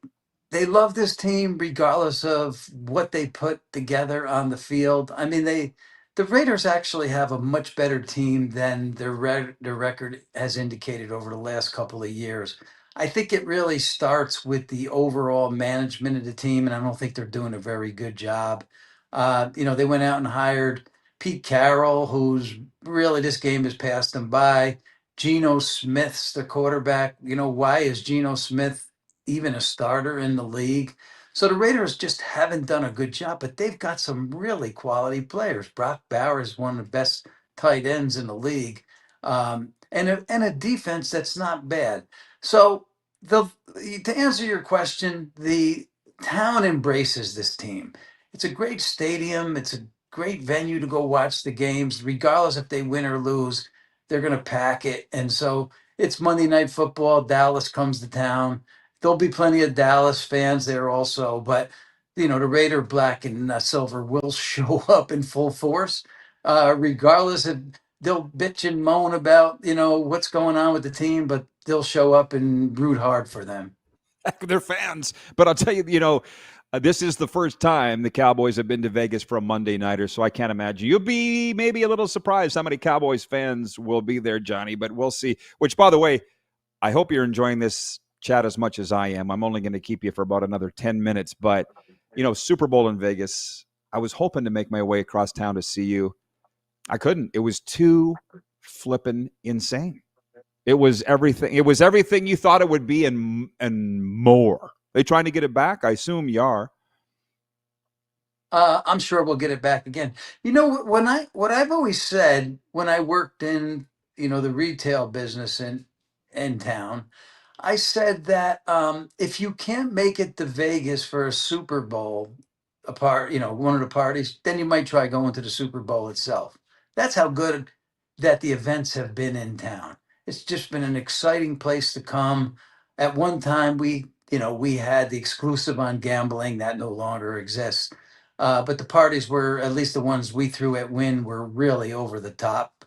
love this team regardless of what they put together on the field. I mean, the Raiders actually have a much better team than their record has indicated over the last couple of years. I think it really starts with the overall management of the team, and I don't think they're doing a very good job. They went out and hired Pete Carroll, who's really this game has passed them by. Geno Smith's the quarterback. Why is Geno Smith even a starter in the league? So the Raiders just haven't done a good job, but they've got some really quality players. Brock Bowers is one of the best tight ends in the league, and a defense that's not bad. So to answer your question, the town embraces this team. It's a great stadium. It's a great venue to go watch the games, regardless if they win or lose. They're going to pack it. And so it's Monday Night Football. Dallas comes to town. There'll be plenty of Dallas fans there also. But, the Raider black and silver will show up in full force, regardless of they'll bitch and moan about, what's going on with the team, but they'll show up and root hard for them. They're fans. But I'll tell you, this is the first time the Cowboys have been to Vegas for a Monday nighter, so I can't imagine. You'll be maybe a little surprised how many Cowboys fans will be there, Johnny, but we'll see. Which, by the way, I hope you're enjoying this chat as much as I am. I'm only going to keep you for about another 10 minutes, but, Super Bowl in Vegas, I was hoping to make my way across town to see you. I couldn't. It was too flippin' insane. It was everything. It was everything you thought it would be and more. They trying to get it back? I assume you are. I'm sure we'll get it back again. What I've always said when I worked in the retail business in town, I said that if you can't make it to Vegas for a Super Bowl, one of the parties, then you might try going to the Super Bowl itself. That's how good that the events have been in town. It's just been an exciting place to come. At one time, we had the exclusive on gambling that no longer exists. But the parties were, at least the ones we threw at Wynn, were really over the top.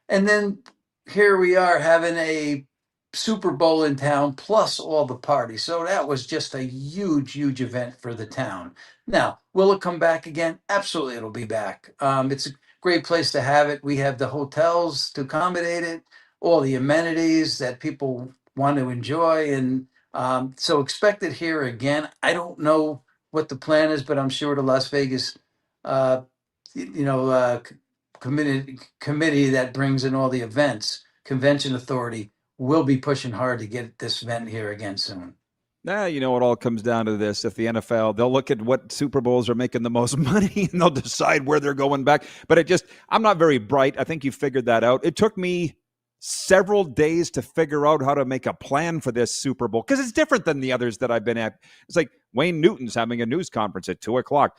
And then here we are having a Super Bowl in town plus all the parties. So that was just a huge, huge event for the town. Now, will it come back again? Absolutely, it'll be back. It's great place to have it. We have the hotels to accommodate it, all the amenities that people want to enjoy. And so expect it here again. I don't know what the plan is, but I'm sure the Las Vegas, uh, you know, committee that brings in all the events, convention authority, will be pushing hard to get this event here again soon. You know, it all comes down to this. If the NFL, they'll look at what Super Bowls are making the most money and they'll decide where they're going back. But I'm not very bright. I think you figured that out. It took me several days to figure out how to make a plan for this Super Bowl because it's different than the others that I've been at. It's like Wayne Newton's having a news conference at 2:00.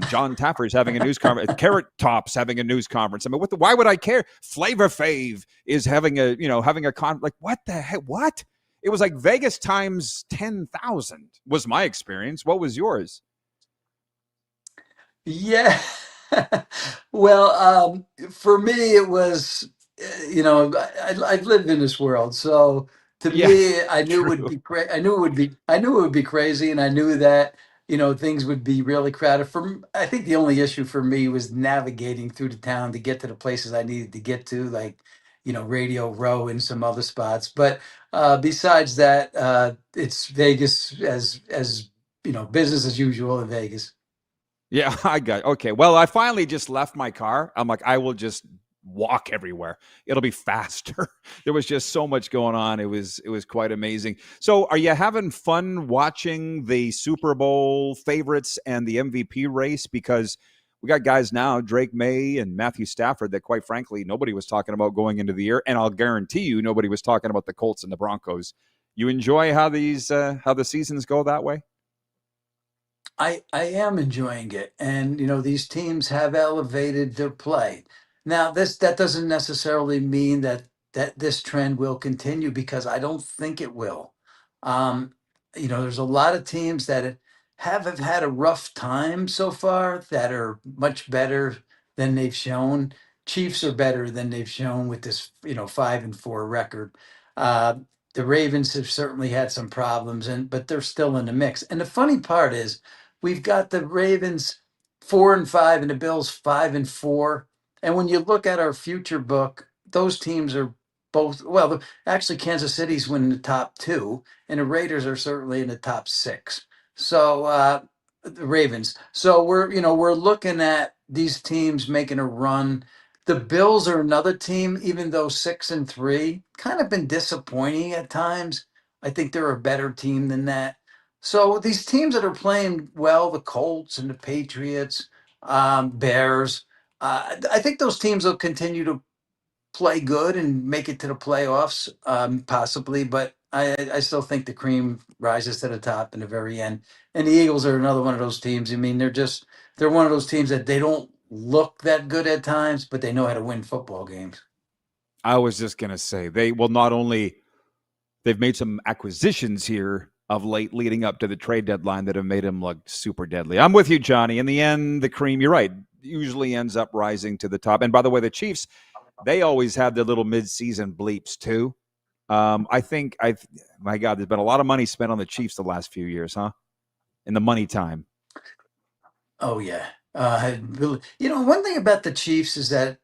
John Taffer's having a news conference. Carrot Top's having a news conference. I mean, why would I care? Flavor Fave is having a con. Like, what the heck? What? It was like Vegas times 10,000 was my experience. What was yours? Yeah. Well, for me, it was, I've lived in this world. So to me, I knew it would be I knew it would be crazy. And I knew that, things would be really crowded. I think the only issue for me was navigating through the town to get to the places I needed to get to, like, Radio Row and some other spots. But besides that, it's Vegas as business as usual in Vegas. Yeah, I got okay. Well, I finally just left my car. I'm like, I will just walk everywhere. It'll be faster. There was just so much going on. It was quite amazing. So, are you having fun watching the Super Bowl favorites and the MVP race? Because we got guys now, Drake May and Matthew Stafford, that quite frankly nobody was talking about going into the year, and I'll guarantee you nobody was talking about the Colts and the Broncos. You enjoy how the seasons go that way? I am enjoying it, and these teams have elevated their play. Now, that doesn't necessarily mean that this trend will continue because I don't think it will. Um, there's a lot of teams that have had a rough time so far that are much better than they've shown. Chiefs are better than they've shown with this 5-4 record. Uh, the Ravens have certainly had some problems, but they're still in the mix. And the funny part is, we've got the Ravens 4-5 and the Bills 5-4. And when you look at our future book, those teams are both, well, actually Kansas City's in the top 2 and the Raiders are certainly in the top 6. So the Ravens. So we're looking at these teams making a run. The Bills are another team, even though 6-3, kind of been disappointing at times. I think they're a better team than that. So these teams that are playing well, the Colts and the Patriots, Bears, I think those teams will continue to play good and make it to the playoffs, possibly. But I still think the cream rises to the top in the very end. And the Eagles are another one of those teams. I mean, they're one of those teams that they don't look that good at times, but they know how to win football games. I was just going to say, they've made some acquisitions here of late leading up to the trade deadline that have made him look super deadly. I'm with you, Johnny. In the end, the cream, you're right, usually ends up rising to the top. And by the way, the Chiefs, they always have their little mid-season bleeps too. My God, there's been a lot of money spent on the Chiefs the last few years, huh? In the money time. Oh, yeah. One thing about the Chiefs is that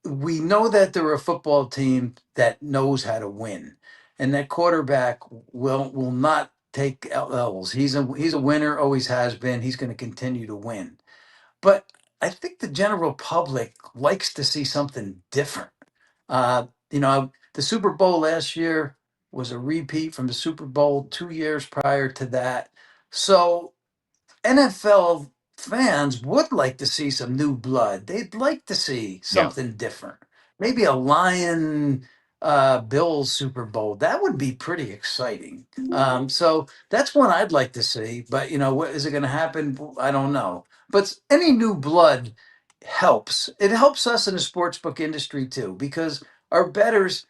we know that they're a football team that knows how to win, and that quarterback will not take L's. He's a winner, always has been. He's going to continue to win. But I think the general public likes to see something different. The Super Bowl last year was a repeat from the Super Bowl 2 years prior to that. So NFL fans would like to see some new blood. They'd like to see something different. Maybe a Lion Bills Super Bowl. That would be pretty exciting. So that's one I'd like to see. But what is it going to happen? I don't know. But any new blood helps. It helps us in the sportsbook industry too, because our bettors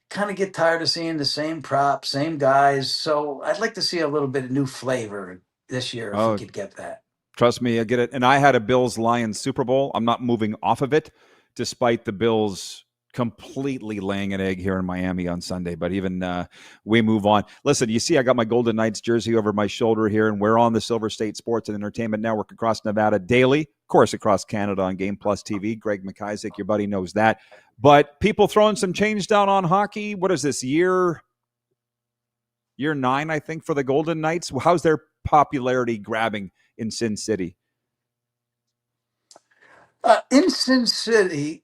kind of get tired of seeing the same props, same guys. So I'd like to see a little bit of new flavor this year if we could get that. Trust me, I get it. And I had a Bills-Lions Super Bowl. I'm not moving off of it, despite the Bills completely laying an egg here in Miami on Sunday, but even we move on. Listen, you see I got my Golden Knights jersey over my shoulder here, and we're on the Silver State Sports and Entertainment Network across Nevada daily, of course, across Canada on Game Plus TV. Greg McIsaac, your buddy, knows that. But people throwing some change down on hockey. What is this, year 9, I think, for the Golden Knights? How's their popularity grabbing in Sin City? In Sin City,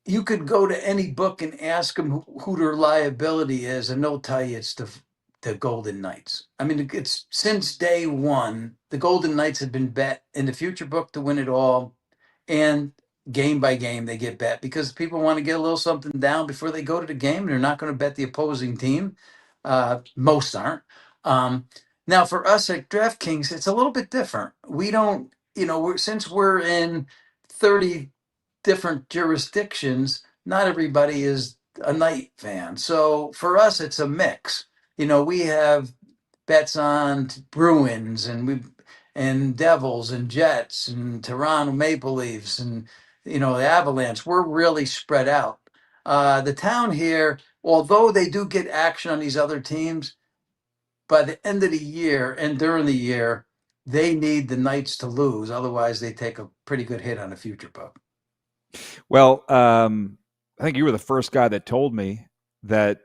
you could go to any book and ask them who their liability is, and they'll tell you it's the Golden Knights. I mean, it's since day one, the Golden Knights have been bet in the future book to win it all, and game by game they get bet because people want to get a little something down before they go to the game. And they're not going to bet the opposing team. Most aren't. Now, for us at DraftKings, it's a little bit different. We don't, since we're in 30 different jurisdictions, not everybody is a Knight fan. So for us, it's a mix. We have bets on Bruins and Devils and Jets and Toronto Maple Leafs and the Avalanche. We're really spread out. The town here, although they do get action on these other teams, by the end of the year and during the year, they need the Knights to lose. Otherwise, they take a pretty good hit on the future book. Well, I think you were the first guy that told me that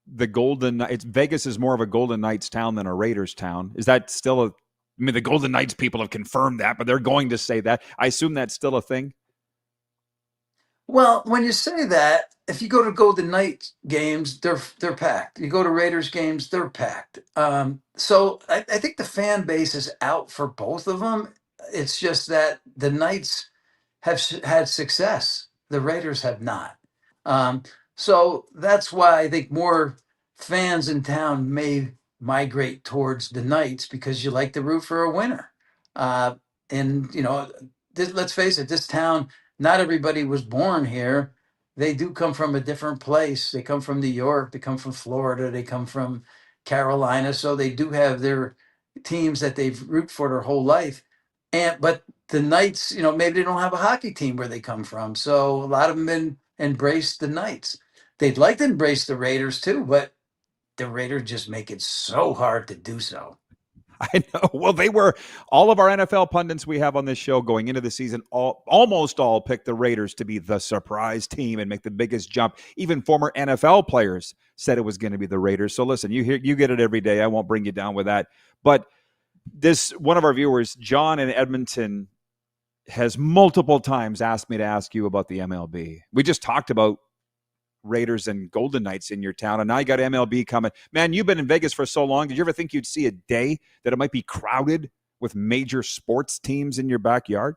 Vegas is more of a Golden Knights town than a Raiders town. Is that still the Golden Knights people have confirmed that, but they're going to say that. I assume that's still a thing. Well, when you say that, if you go to Golden Knights games, they're packed. You go to Raiders games, they're packed. So I think the fan base is out for both of them. It's just that the Knights have had success. The Raiders have not. So that's why I think more fans in town may migrate towards the Knights because you like to root for a winner. And let's face it, this town, not everybody was born here. They do come from a different place. They come from New York. They come from Florida. They come from Carolina. So they do have their teams that they've root for their whole life. But the Knights, maybe they don't have a hockey team where they come from. So a lot of them embrace the Knights. They'd like to embrace the Raiders too, but the Raiders just make it so hard to do so. I know. Well, they were all of our NFL pundits we have on this show going into the season. Almost all picked the Raiders to be the surprise team and make the biggest jump. Even former NFL players said it was going to be the Raiders. So listen, you get it every day. I won't bring you down with that. But one of our viewers, John in Edmonton, has multiple times asked me to ask you about the MLB. We just talked about Raiders and Golden Knights in your town, and now you got MLB coming. Man, you've been in Vegas for so long. Did you ever think you'd see a day that it might be crowded with major sports teams in your backyard?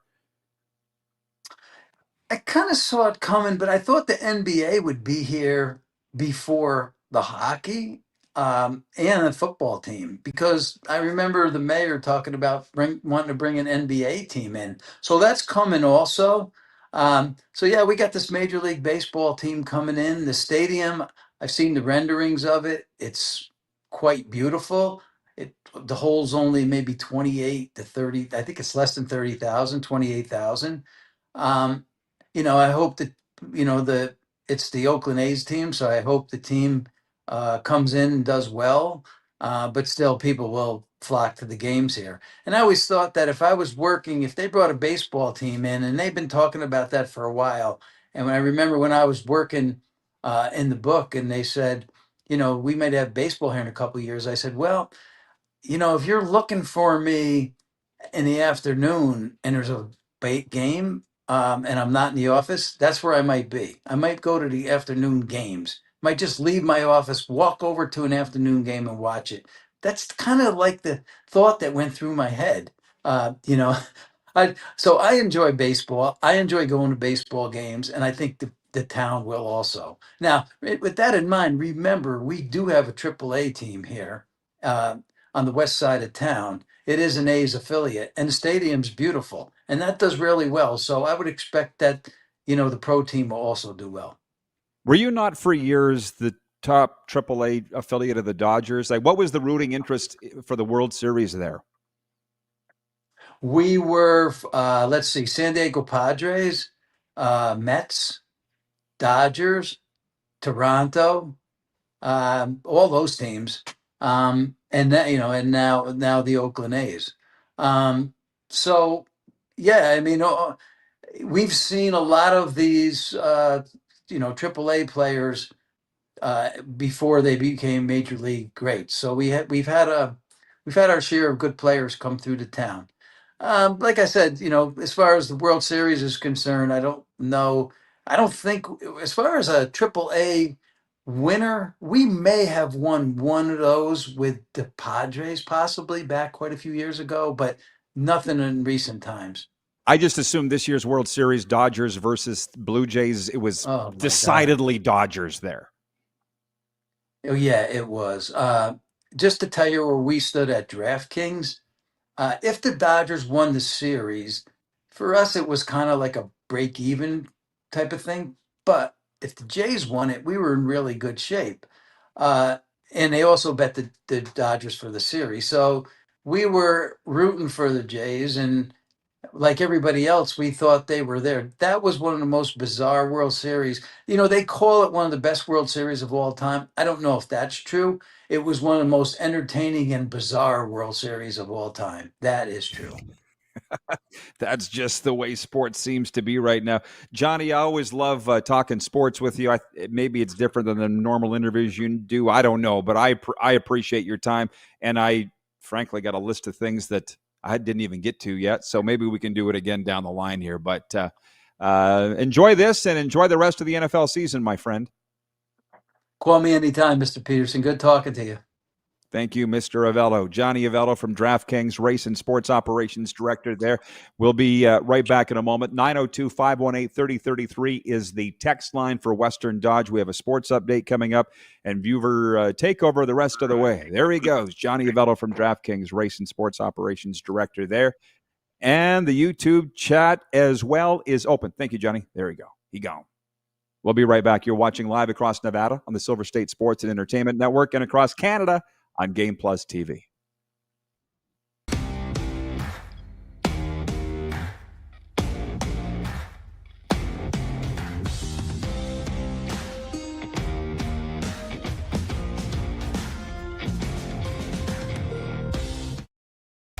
I kind of saw it coming, but I thought the NBA would be here before the hockey and the football team, because I remember the mayor talking about wanting to bring an NBA team in. So that's coming also. So yeah, we got this Major League Baseball team coming in. The stadium, I've seen the renderings of it. It's quite beautiful. The hole's only maybe 28 to 30. I think it's less than 30,000, 28,000. I hope that it's the Oakland A's team, so I hope the team comes in and does well. But still, people will flock to the games here. And I always thought that if I was working, if they brought a baseball team in, and they've been talking about that for a while. And when I remember when I was working in the book, and they said, we might have baseball here in a couple of years. I said, well, if you're looking for me in the afternoon and there's a game and I'm not in the office, that's where I might be. I might go to the afternoon games. Might just leave my office, walk over to an afternoon game and watch it. That's kind of like the thought that went through my head. So I enjoy baseball. I enjoy going to baseball games, and I think the town will also. Now, with that in mind, remember, we do have a AAA team here on the west side of town. It is an A's affiliate, and the stadium's beautiful, and that does really well. So I would expect that, the pro team will also do well. Were you not for years the top AAA affiliate of the Dodgers? Like, what was the rooting interest for the World Series there? We were, San Diego Padres, Mets, Dodgers, Toronto, all those teams, and that, and now the Oakland A's. So yeah, I mean, we've seen a lot of these, AAA players before they became major league greats. So we've had our share of good players come through the town. Like I said, as far as the World Series is concerned, I don't know. I don't think, as far as a AAA winner, we may have won one of those with the Padres possibly back quite a few years ago, but nothing in recent times. I just assumed this year's World Series, Dodgers versus Blue Jays, it was Oh, my God. decidedly Dodgers there. Oh yeah, it was. Just to tell you where we stood at DraftKings, if the Dodgers won the series, for us it was kind of like a break even type of thing. But if the Jays won it, we were in really good shape. And they also bet the Dodgers for the series. So we were rooting for the Jays, and like everybody else, we thought they were there. That was one of the most bizarre World Series. They call it one of the best World Series of all time. I don't know if that's true. It was one of the most entertaining and bizarre World Series of all time. That is true. That's just the way sports seems to be right now. Johnny, I always love talking sports with you. Maybe it's different than the normal interviews you do. I don't know, but I appreciate your time. And I frankly got a list of things that I didn't even get to yet. So maybe we can do it again down the line here. But enjoy this and enjoy the rest of the NFL season, my friend. Call me anytime, Mr. Peterson. Good talking to you. Thank you, Mr. Avello. Johnny Avello from DraftKings, Race and Sports Operations Director there. We'll be right back in a moment. 902-518-3033 is the text line for Western Dodge. We have a sports update coming up and viewer takeover the rest of the way. There he goes, Johnny Avello from DraftKings, Race and Sports Operations Director there. And the YouTube chat as well is open. Thank you, Johnny. There you go. He gone. We'll be right back. You're watching live across Nevada on the Silver State Sports and Entertainment Network and across Canada on Game Plus TV.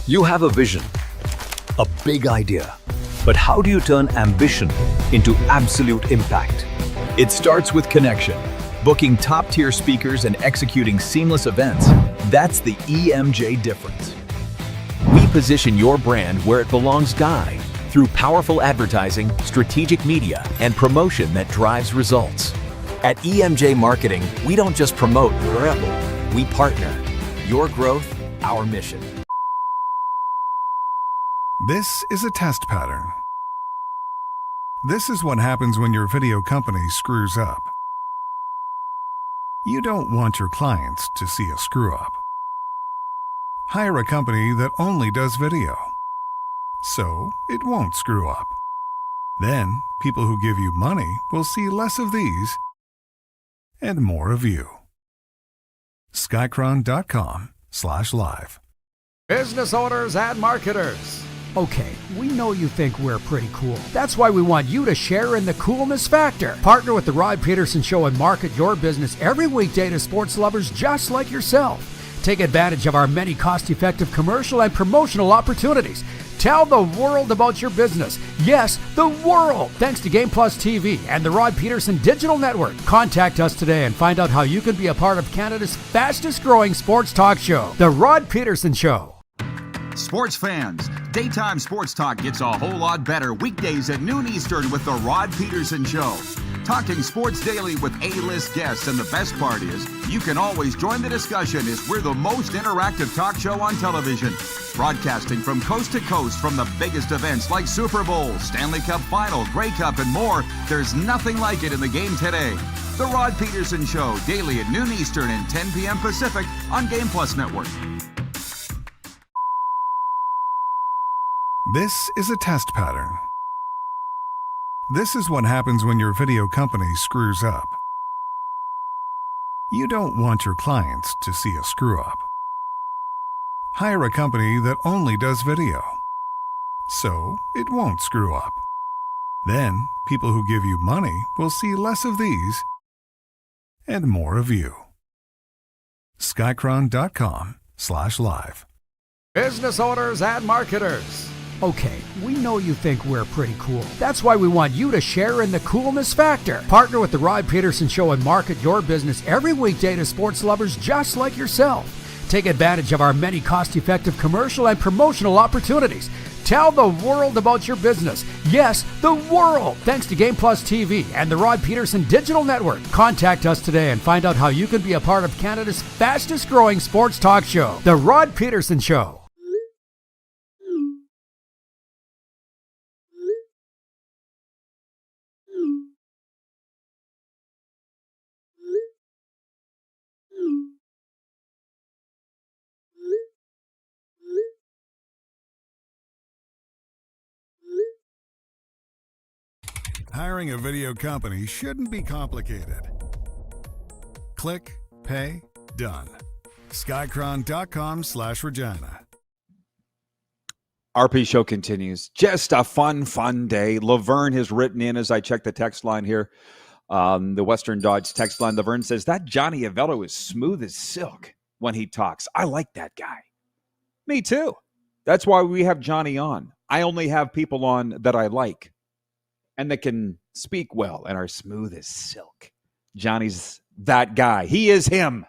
You have a vision, a big idea, but how do you turn ambition into absolute impact? It starts with connection. Booking top-tier speakers and executing seamless events, that's the EMJ difference. We position your brand where it belongs, Guy, through powerful advertising, strategic media, and promotion that drives results. At EMJ Marketing, we don't just promote, we partner. Your growth, our mission. This is a test pattern. This is what happens when your video company screws up. You don't want your clients to see a screw-up. Hire a company that only does video, so it won't screw up. Then, people who give you money will see less of these and more of you. Skycron.com/live. Business owners and marketers. Okay, we know you think we're pretty cool. That's why we want you to share in the coolness factor. Partner with the Rod Pedersen Show and market your business every weekday to sports lovers just like yourself. Take advantage of our many cost-effective commercial and promotional opportunities. Tell the world about your business. Yes, the world. Thanks to Game Plus TV and the Rod Pedersen Digital Network. Contact us today and find out how you can be a part of Canada's fastest-growing sports talk show, The Rod Pedersen Show. Sports fans, daytime sports talk gets a whole lot better weekdays at noon Eastern with the Rod Pedersen Show. Talking sports daily with A-list guests, and the best part is, you can always join the discussion as we're the most interactive talk show on television. Broadcasting from coast to coast from the biggest events like Super Bowl, Stanley Cup Final, Grey Cup, and more, there's nothing like it in the game today. The Rod Pedersen Show, daily at noon Eastern and 10 p.m. Pacific on Game Plus Network. This is a test pattern. This is what happens when your video company screws up. You don't want your clients to see a screw-up. Hire a company that only does video, so it won't screw up. Then, people who give you money will see less of these and more of you. Skycron.com/live. Business owners and marketers. Okay, we know you think we're pretty cool. That's why we want you to share in the coolness factor. Partner with the Rod Pedersen Show and market your business every weekday to sports lovers just like yourself. Take advantage of our many cost-effective commercial and promotional opportunities. Tell the world about your business. Yes, the world. Thanks to Game Plus TV and the Rod Pedersen Digital Network. Contact us today and find out how you can be a part of Canada's fastest growing sports talk show, The Rod Pedersen Show. Hiring a video company shouldn't be complicated. Click, pay, done. Skycron.com/Regina. RP show continues. Just a fun day. Laverne has written in as I check the text line here. The Western Dodge text line. Laverne says, that Johnny Avello is smooth as silk when he talks. I like that guy. Me too. That's why we have Johnny on. I only have people on that I like and that can speak well and are smooth as silk. Johnny's that guy. He is him.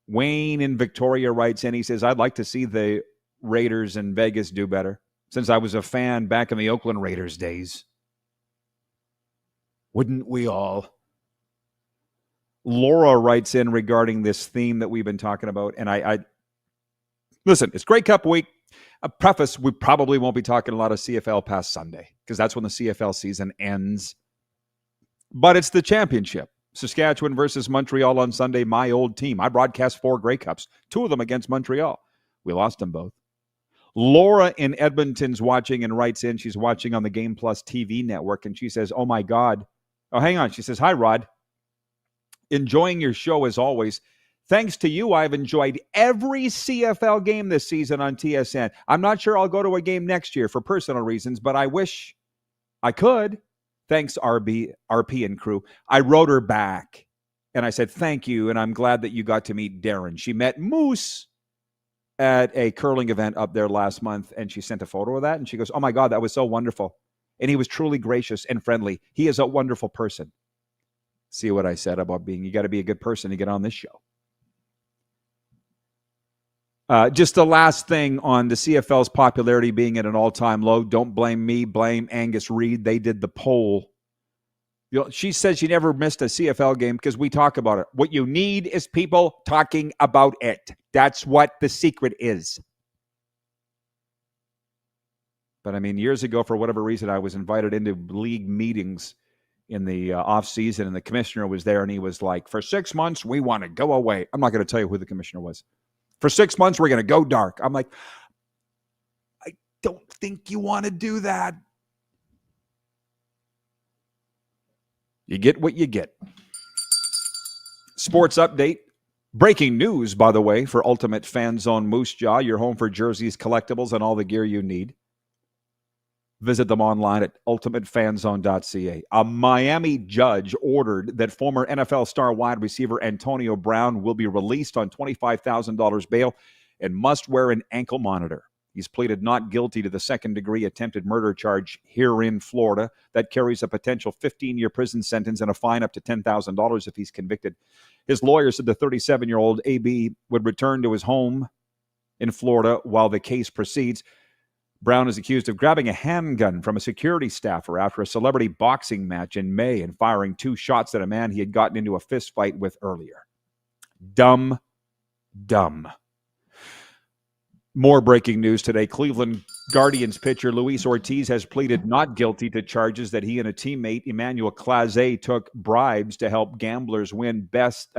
Wayne in Victoria writes in. He says, I'd like to see the Raiders in Vegas do better since I was a fan back in the Oakland Raiders days. Wouldn't we all? Laura writes in regarding this theme that we've been talking about. And I listen, it's Grey Cup week. A preface, we probably won't be talking a lot of CFL past Sunday because that's when the CFL season ends. But it's the championship. Saskatchewan versus Montreal on Sunday, my old team. I broadcast 4 Grey Cups, 2 of them against Montreal. We lost them both. Laura in Edmonton's watching and writes in. She's watching on the Game Plus TV network, and she says, oh, my God. Oh, hang on. She says, hi, Rod. Enjoying your show as always. Thanks to you, I've enjoyed every CFL game this season on TSN. I'm not sure I'll go to a game next year for personal reasons, but I wish I could. Thanks, RP and crew. I wrote her back, and I said, thank you, and I'm glad that you got to meet Darren. She met Moose at a curling event up there last month, and she sent a photo of that, and she goes, oh, my God, that was so wonderful. And he was truly gracious and friendly. He is a wonderful person. See what I said about you got to be a good person to get on this show. Just the last thing on the CFL's popularity being at an all-time low. Don't blame me, blame Angus Reid. They did the poll. She says she never missed a CFL game because we talk about it. What you need is people talking about it. That's what the secret is. But I mean, years ago, for whatever reason, I was invited into league meetings in the off-season, and the commissioner was there, and he was like, for 6 months, we want to go away. I'm not going to tell you who the commissioner was. For 6 months, we're going to go dark. I'm like, I don't think you want to do that. You get what you get. Sports update. Breaking news, by the way, for Ultimate Fan Zone Moose Jaw, your home for jerseys, collectibles, and all the gear you need. Visit them online at ultimatefanzone.ca. A Miami judge ordered that former NFL star wide receiver Antonio Brown will be released on $25,000 bail and must wear an ankle monitor. He's pleaded not guilty to the second-degree attempted murder charge here in Florida that carries a potential 15-year prison sentence and a fine up to $10,000 if he's convicted. His lawyer said the 37-year-old AB would return to his home in Florida while the case proceeds. Brown is accused of grabbing a handgun from a security staffer after a celebrity boxing match in May and firing 2 shots at a man he had gotten into a fist fight with earlier. Dumb. More breaking news today. Cleveland Guardians pitcher Luis Ortiz has pleaded not guilty to charges that he and a teammate, Emmanuel Clase, took bribes to help gamblers win bets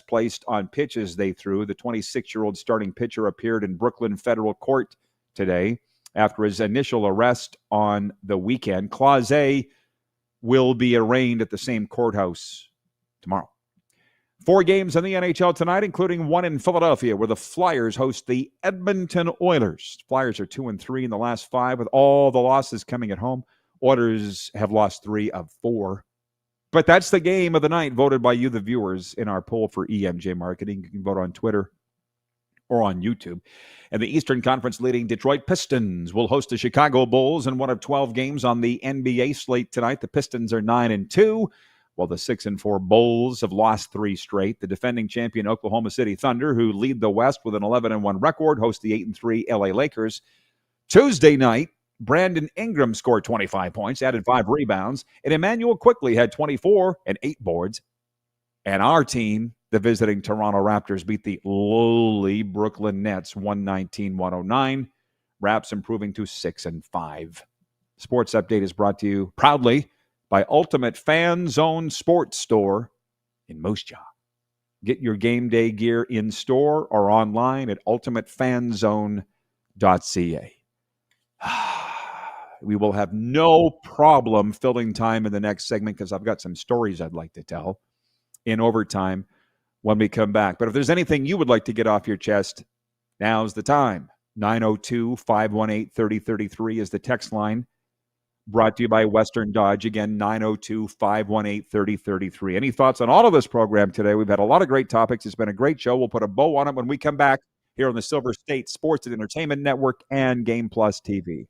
placed on pitches they threw. The 26-year-old starting pitcher appeared in Brooklyn federal court today after his initial arrest on the weekend. Clase will be arraigned at the same courthouse tomorrow. 4 games in the NHL tonight, including one in Philadelphia, where the Flyers host the Edmonton Oilers. Flyers are 2-3 in the last 5, with all the losses coming at home. Oilers have lost 3 of 4. But that's the game of the night, voted by you, the viewers, in our poll for EMJ Marketing. You can vote on Twitter or on YouTube. And the Eastern Conference leading Detroit Pistons will host the Chicago Bulls in one of 12 games on the NBA slate tonight. The Pistons are 9-2, while the 6-4 Bulls have lost 3 straight. The defending champion Oklahoma City Thunder, who lead the West with an 11-1 record, host the 8-3 LA Lakers. Tuesday night, Brandon Ingram scored 25 points, added 5 rebounds, and Emmanuel Quickley had 24 and 8 boards. And our team, the visiting Toronto Raptors, beat the lowly Brooklyn Nets 119-109. Raps improving to 6-5. Sports Update is brought to you proudly by Ultimate Fan Zone Sports Store in Moose Jaw. Get your game day gear in store or online at ultimatefanzone.ca. We will have no problem filling time in the next segment because I've got some stories I'd like to tell in overtime when we come back. But if there's anything you would like to get off your chest, now's the time. 902-518-3033 is the text line, brought to you by Western Dodge. Again, 902-518-3033. Any thoughts on all of this program today? We've had a lot of great topics. It's been a great show. We'll put a bow on it when we come back here on the Silver State Sports and Entertainment Network and Game Plus TV.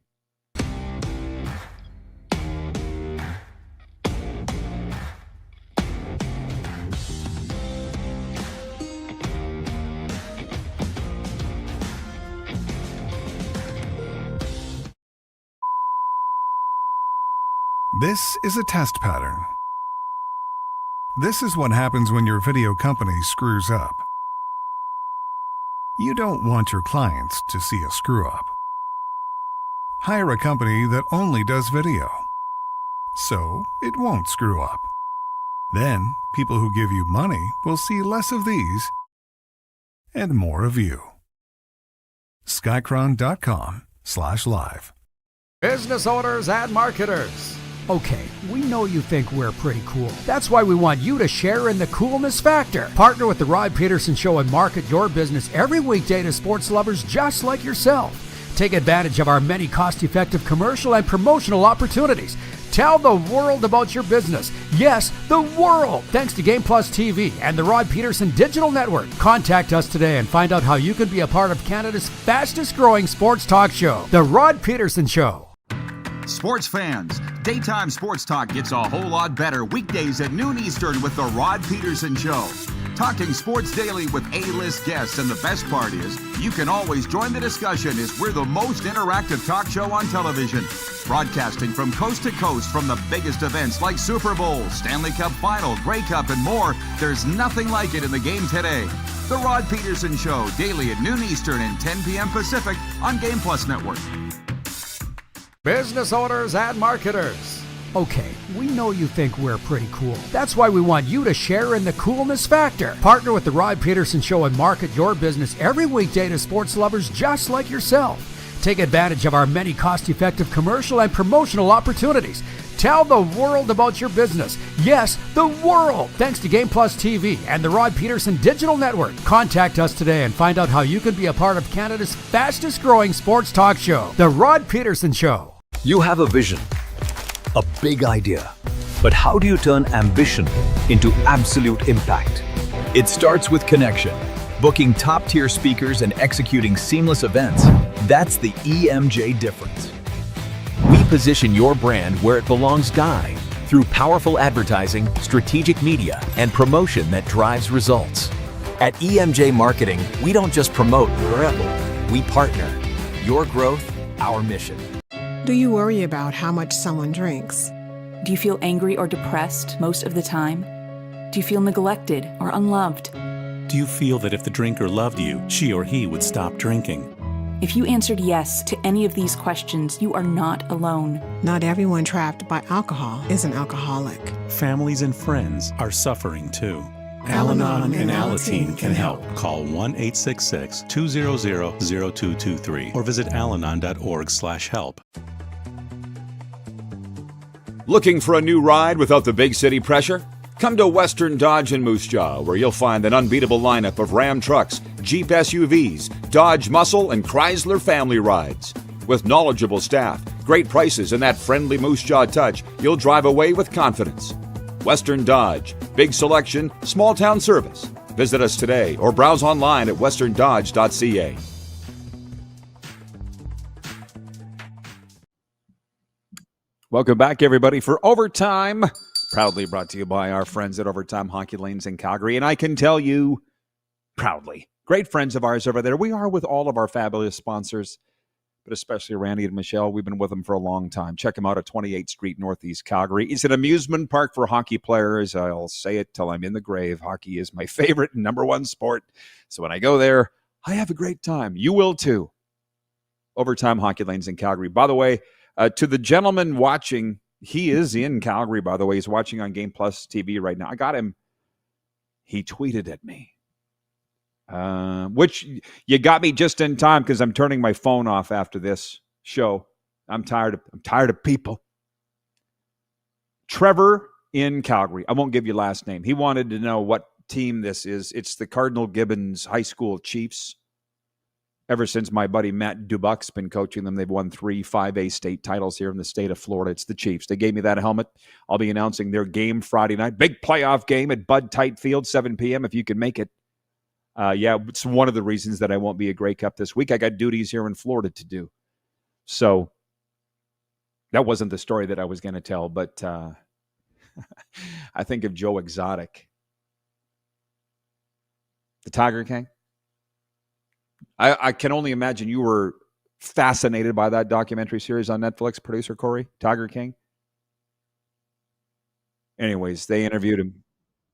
This is a test pattern. This is what happens when your video company screws up. You don't want your clients to see a screw-up. Hire a company that only does video, so it won't screw up. Then, people who give you money will see less of these and more of you. Skycron.com/live. Business owners and marketers. Okay, we know you think we're pretty cool. That's why we want you to share in the coolness factor. Partner with the Rod Pedersen Show and market your business every weekday to sports lovers just like yourself. Take advantage of our many cost-effective commercial and promotional opportunities. Tell the world about your business. Yes, the world. Thanks to Game Plus TV and the Rod Pedersen Digital Network. Contact us today and find out how you can be a part of Canada's fastest-growing sports talk show, The Rod Pedersen Show. Sports fans, daytime sports talk gets a whole lot better weekdays at noon Eastern with the Rod Pedersen Show. Talking sports daily with A-list guests, and the best part is you can always join the discussion as we're the most interactive talk show on television. Broadcasting from coast to coast from the biggest events like Super Bowl, Stanley Cup Final, Grey Cup, and more. There's nothing like it in the game today. The Rod Pedersen Show, daily at noon Eastern and 10 p.m. Pacific on Game Plus Network. Business owners and marketers. Okay, we know you think we're pretty cool. That's why we want you to share in the coolness factor. Partner with the Rod Pedersen Show and market your business every weekday to sports lovers just like yourself. Take advantage of our many cost-effective commercial and promotional opportunities. Tell the world about your business. Yes, the world. Thanks to Game Plus TV and the Rod Pedersen Digital Network. Contact us today and find out how you can be a part of Canada's fastest-growing sports talk show, The Rod Pedersen Show. You have a vision, a big idea, but how do you turn ambition into absolute impact? It starts with connection. Booking top-tier speakers and executing seamless events. That's the EMJ difference. We position your brand where it belongs, Guy, through powerful advertising, strategic media, and promotion that drives results. At EMJ Marketing, we don't just promote, we partner. Your growth, our mission. Do you worry about how much someone drinks? Do you feel angry or depressed most of the time? Do you feel neglected or unloved? Do you feel that if the drinker loved you, she or he would stop drinking? If you answered yes to any of these questions, you are not alone. Not everyone trapped by alcohol is an alcoholic. Families and friends are suffering too. Al-Anon and Alateen can help. Call 1-866-200-0223 or visit alanon.org/help. Looking for a new ride without the big city pressure? Come to Western Dodge in Moose Jaw, where you'll find an unbeatable lineup of Ram trucks, Jeep SUVs, Dodge Muscle, and Chrysler family rides. With knowledgeable staff, great prices, and that friendly Moose Jaw touch, you'll drive away with confidence. Western Dodge. Big selection, small town service. Visit us today or browse online at westerndodge.ca. Welcome back, everybody, for Overtime. Proudly brought to you by our friends at Overtime Hockey Lanes in Calgary. And I can tell you proudly, great friends of ours over there. We are with all of our fabulous sponsors, but especially Randy and Michelle. We've been with them for a long time. Check them out at 28th Street, Northeast Calgary. It's an amusement park for hockey players. I'll say it till I'm in the grave. Hockey is my favorite and number one sport. So when I go there, I have a great time. You will too. Overtime Hockey Lanes in Calgary. By the way, to the gentleman watching, he is in Calgary, by the way. He's watching on Game Plus TV right now. I got him. He tweeted at me. Which you got me just in time because I'm turning my phone off after this show. I'm tired of people. Trevor in Calgary. I won't give you last name. He wanted to know what team this is. It's the Cardinal Gibbons High School Chiefs. Ever since my buddy Matt Dubuck's been coaching them, they've won 3 5A state titles here in the state of Florida. It's the Chiefs. They gave me that helmet. I'll be announcing their game Friday night. Big playoff game at Bud Tite Field, 7 p.m. if you can make it. Yeah, it's one of the reasons that I won't be at Grey Cup this week. I got duties here in Florida to do. So that wasn't the story that I was going to tell, but I think of Joe Exotic, the Tiger King. I can only imagine you were fascinated by that documentary series on Netflix, producer Corey, Tiger King. Anyways, they interviewed him.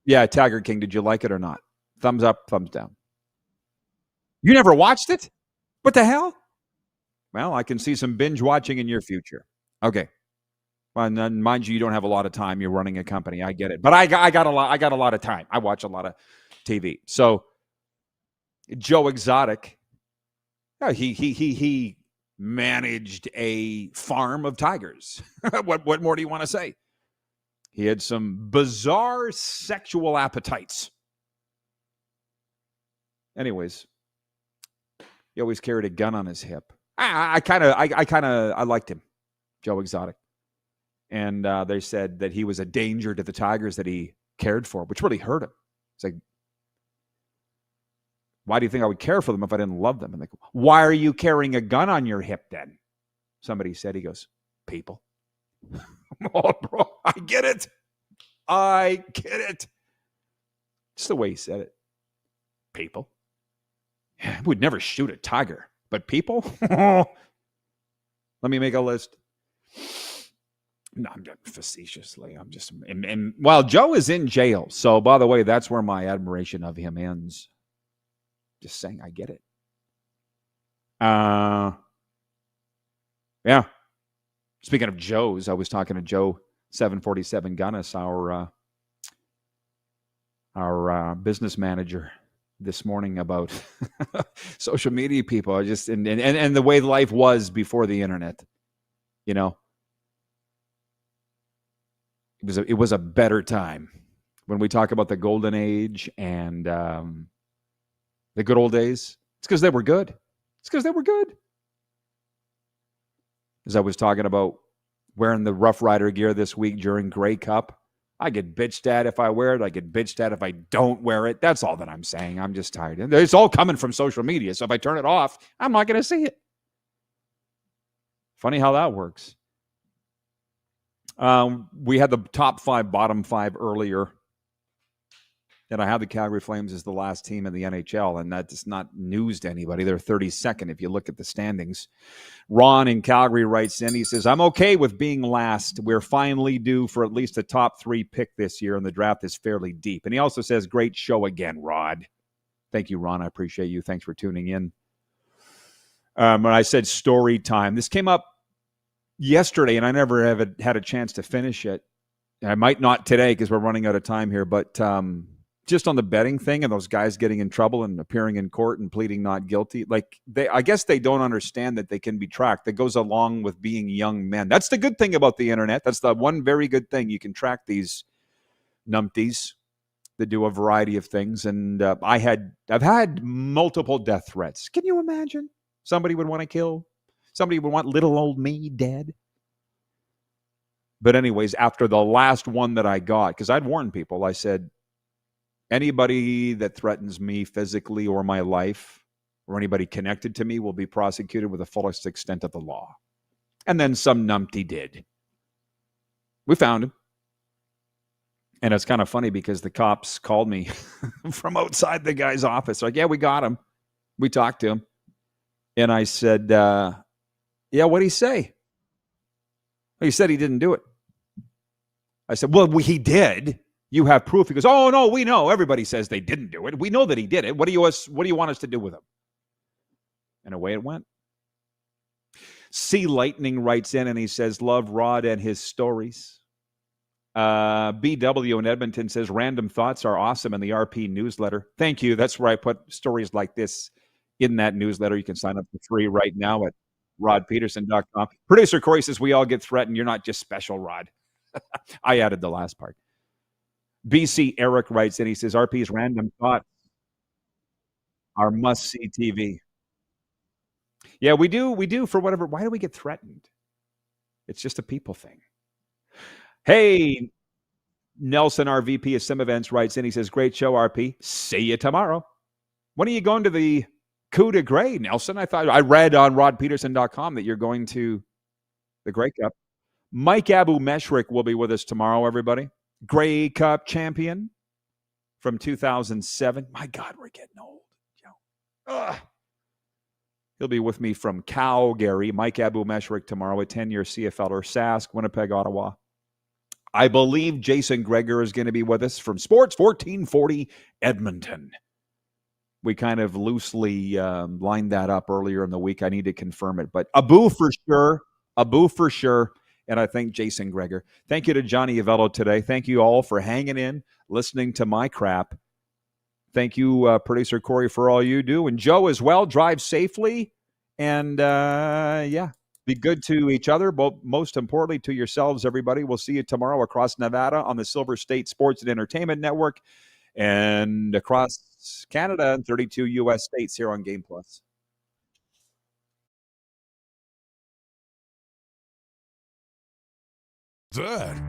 Yeah, Tiger King. Did you like it or not? Thumbs up, thumbs down. You never watched it? What the hell? Well, I can see some binge watching in your future. Okay. Well, and then mind you, you don't have a lot of time. You're running a company. I get it. But I got a lot of time. I watch a lot of TV. So Joe Exotic, he managed a farm of tigers. What more do you want to say? He had some bizarre sexual appetites. Anyways, he always carried a gun on his hip. I liked him, Joe Exotic. And they said that he was a danger to the tigers that he cared for, which really hurt him. It's like, why do you think I would care for them if I didn't love them? And they go, why are you carrying a gun on your hip then? Somebody said, he goes, people. Oh, bro, I get it. It's the way he said it. People. I would never shoot a tiger, but people? Let me make a list. No, I'm facetiously. I'm just, well, Joe is in jail. So, by the way, that's where my admiration of him ends. Just saying, I get it. Yeah. Speaking of Joes, I was talking to Joe 747 Gunnis, our business manager, this morning about social media people. I just and the way life was before the internet. You know, it was a better time. When we talk about the golden age and the good old days, it's because they were good. As I was talking about wearing the Rough Rider gear this week during Grey Cup, I get bitched at if I wear it. I get bitched at if I don't wear it. That's all that I'm saying. I'm just tired. And it's all coming from social media. So if I turn it off, I'm not going to see it. Funny how that works. We had the top 5, bottom 5 earlier. And I had the Calgary Flames as the last team in the NHL, and that's not news to anybody. They're 32nd if you look at the standings. Ron in Calgary writes in, he says, I'm okay with being last. We're finally due for at least a top 3 pick this year, and the draft is fairly deep. And he also says, great show again, Rod. Thank you, Ron. I appreciate you. Thanks for tuning in. When I said story time, this came up yesterday, and I never have had a chance to finish it. I might not today because we're running out of time here, but just on the betting thing and those guys getting in trouble and appearing in court and pleading not guilty, like I guess they don't understand that they can be tracked. That goes along with being young men. That's the good thing about the internet. That's the one very good thing. You can track these numpties that do a variety of things. And I've had multiple death threats. Can you imagine? Somebody would want to kill. Somebody would want little old me dead. But anyways, after the last one that I got, because I'd warned people, I said, anybody that threatens me physically or my life or anybody connected to me will be prosecuted with the fullest extent of the law. And then some numpty did. We found him. And it's kind of funny because the cops called me from outside the guy's office. Like, yeah, we got him. We talked to him. And I said, yeah, what'd he say? He said he didn't do it. I said, well, he did. You have proof. He goes, oh, no, we know. Everybody says they didn't do it. We know that he did it. What do you want us to do with him? And away it went. Sea Lightning writes in and he says, love Rod and his stories. BW in Edmonton says, random thoughts are awesome in the RP newsletter. Thank you. That's where I put stories like this in that newsletter. You can sign up for free right now at rodpedersen.com. Producer Corey says, we all get threatened. You're not just special, Rod. I added the last part. BC Eric writes in, he says, RP's random thoughts are must-see TV. Yeah, we do for whatever. Why do we get threatened? It's just a people thing. Hey, Nelson, our VP of Sim Events, writes in. He says, great show, RP. See you tomorrow. When are you going to the Coup de Grey, Nelson? I read on rodpedersen.com that you're going to the Grey Cup. Mike Abu Meshrik will be with us tomorrow, everybody. Grey Cup champion from 2007. My God, we're getting old. Ugh. He'll be with me from Calgary. Mike Abu Meshrik tomorrow, a 10-year CFLer, Sask, Winnipeg, Ottawa. I believe Jason Greger is going to be with us from Sports 1440 Edmonton. We kind of loosely lined that up earlier in the week. I need to confirm it. But Abu for sure. And I thank Jason Greger. Thank you to Johnny Avello today. Thank you all for hanging in, listening to my crap. Thank you, Producer Corey, for all you do. And Joe as well. Drive safely. And, be good to each other, but most importantly to yourselves, everybody. We'll see you tomorrow across Nevada on the Silver State Sports and Entertainment Network and across Canada and 32 U.S. states here on Game Plus. That.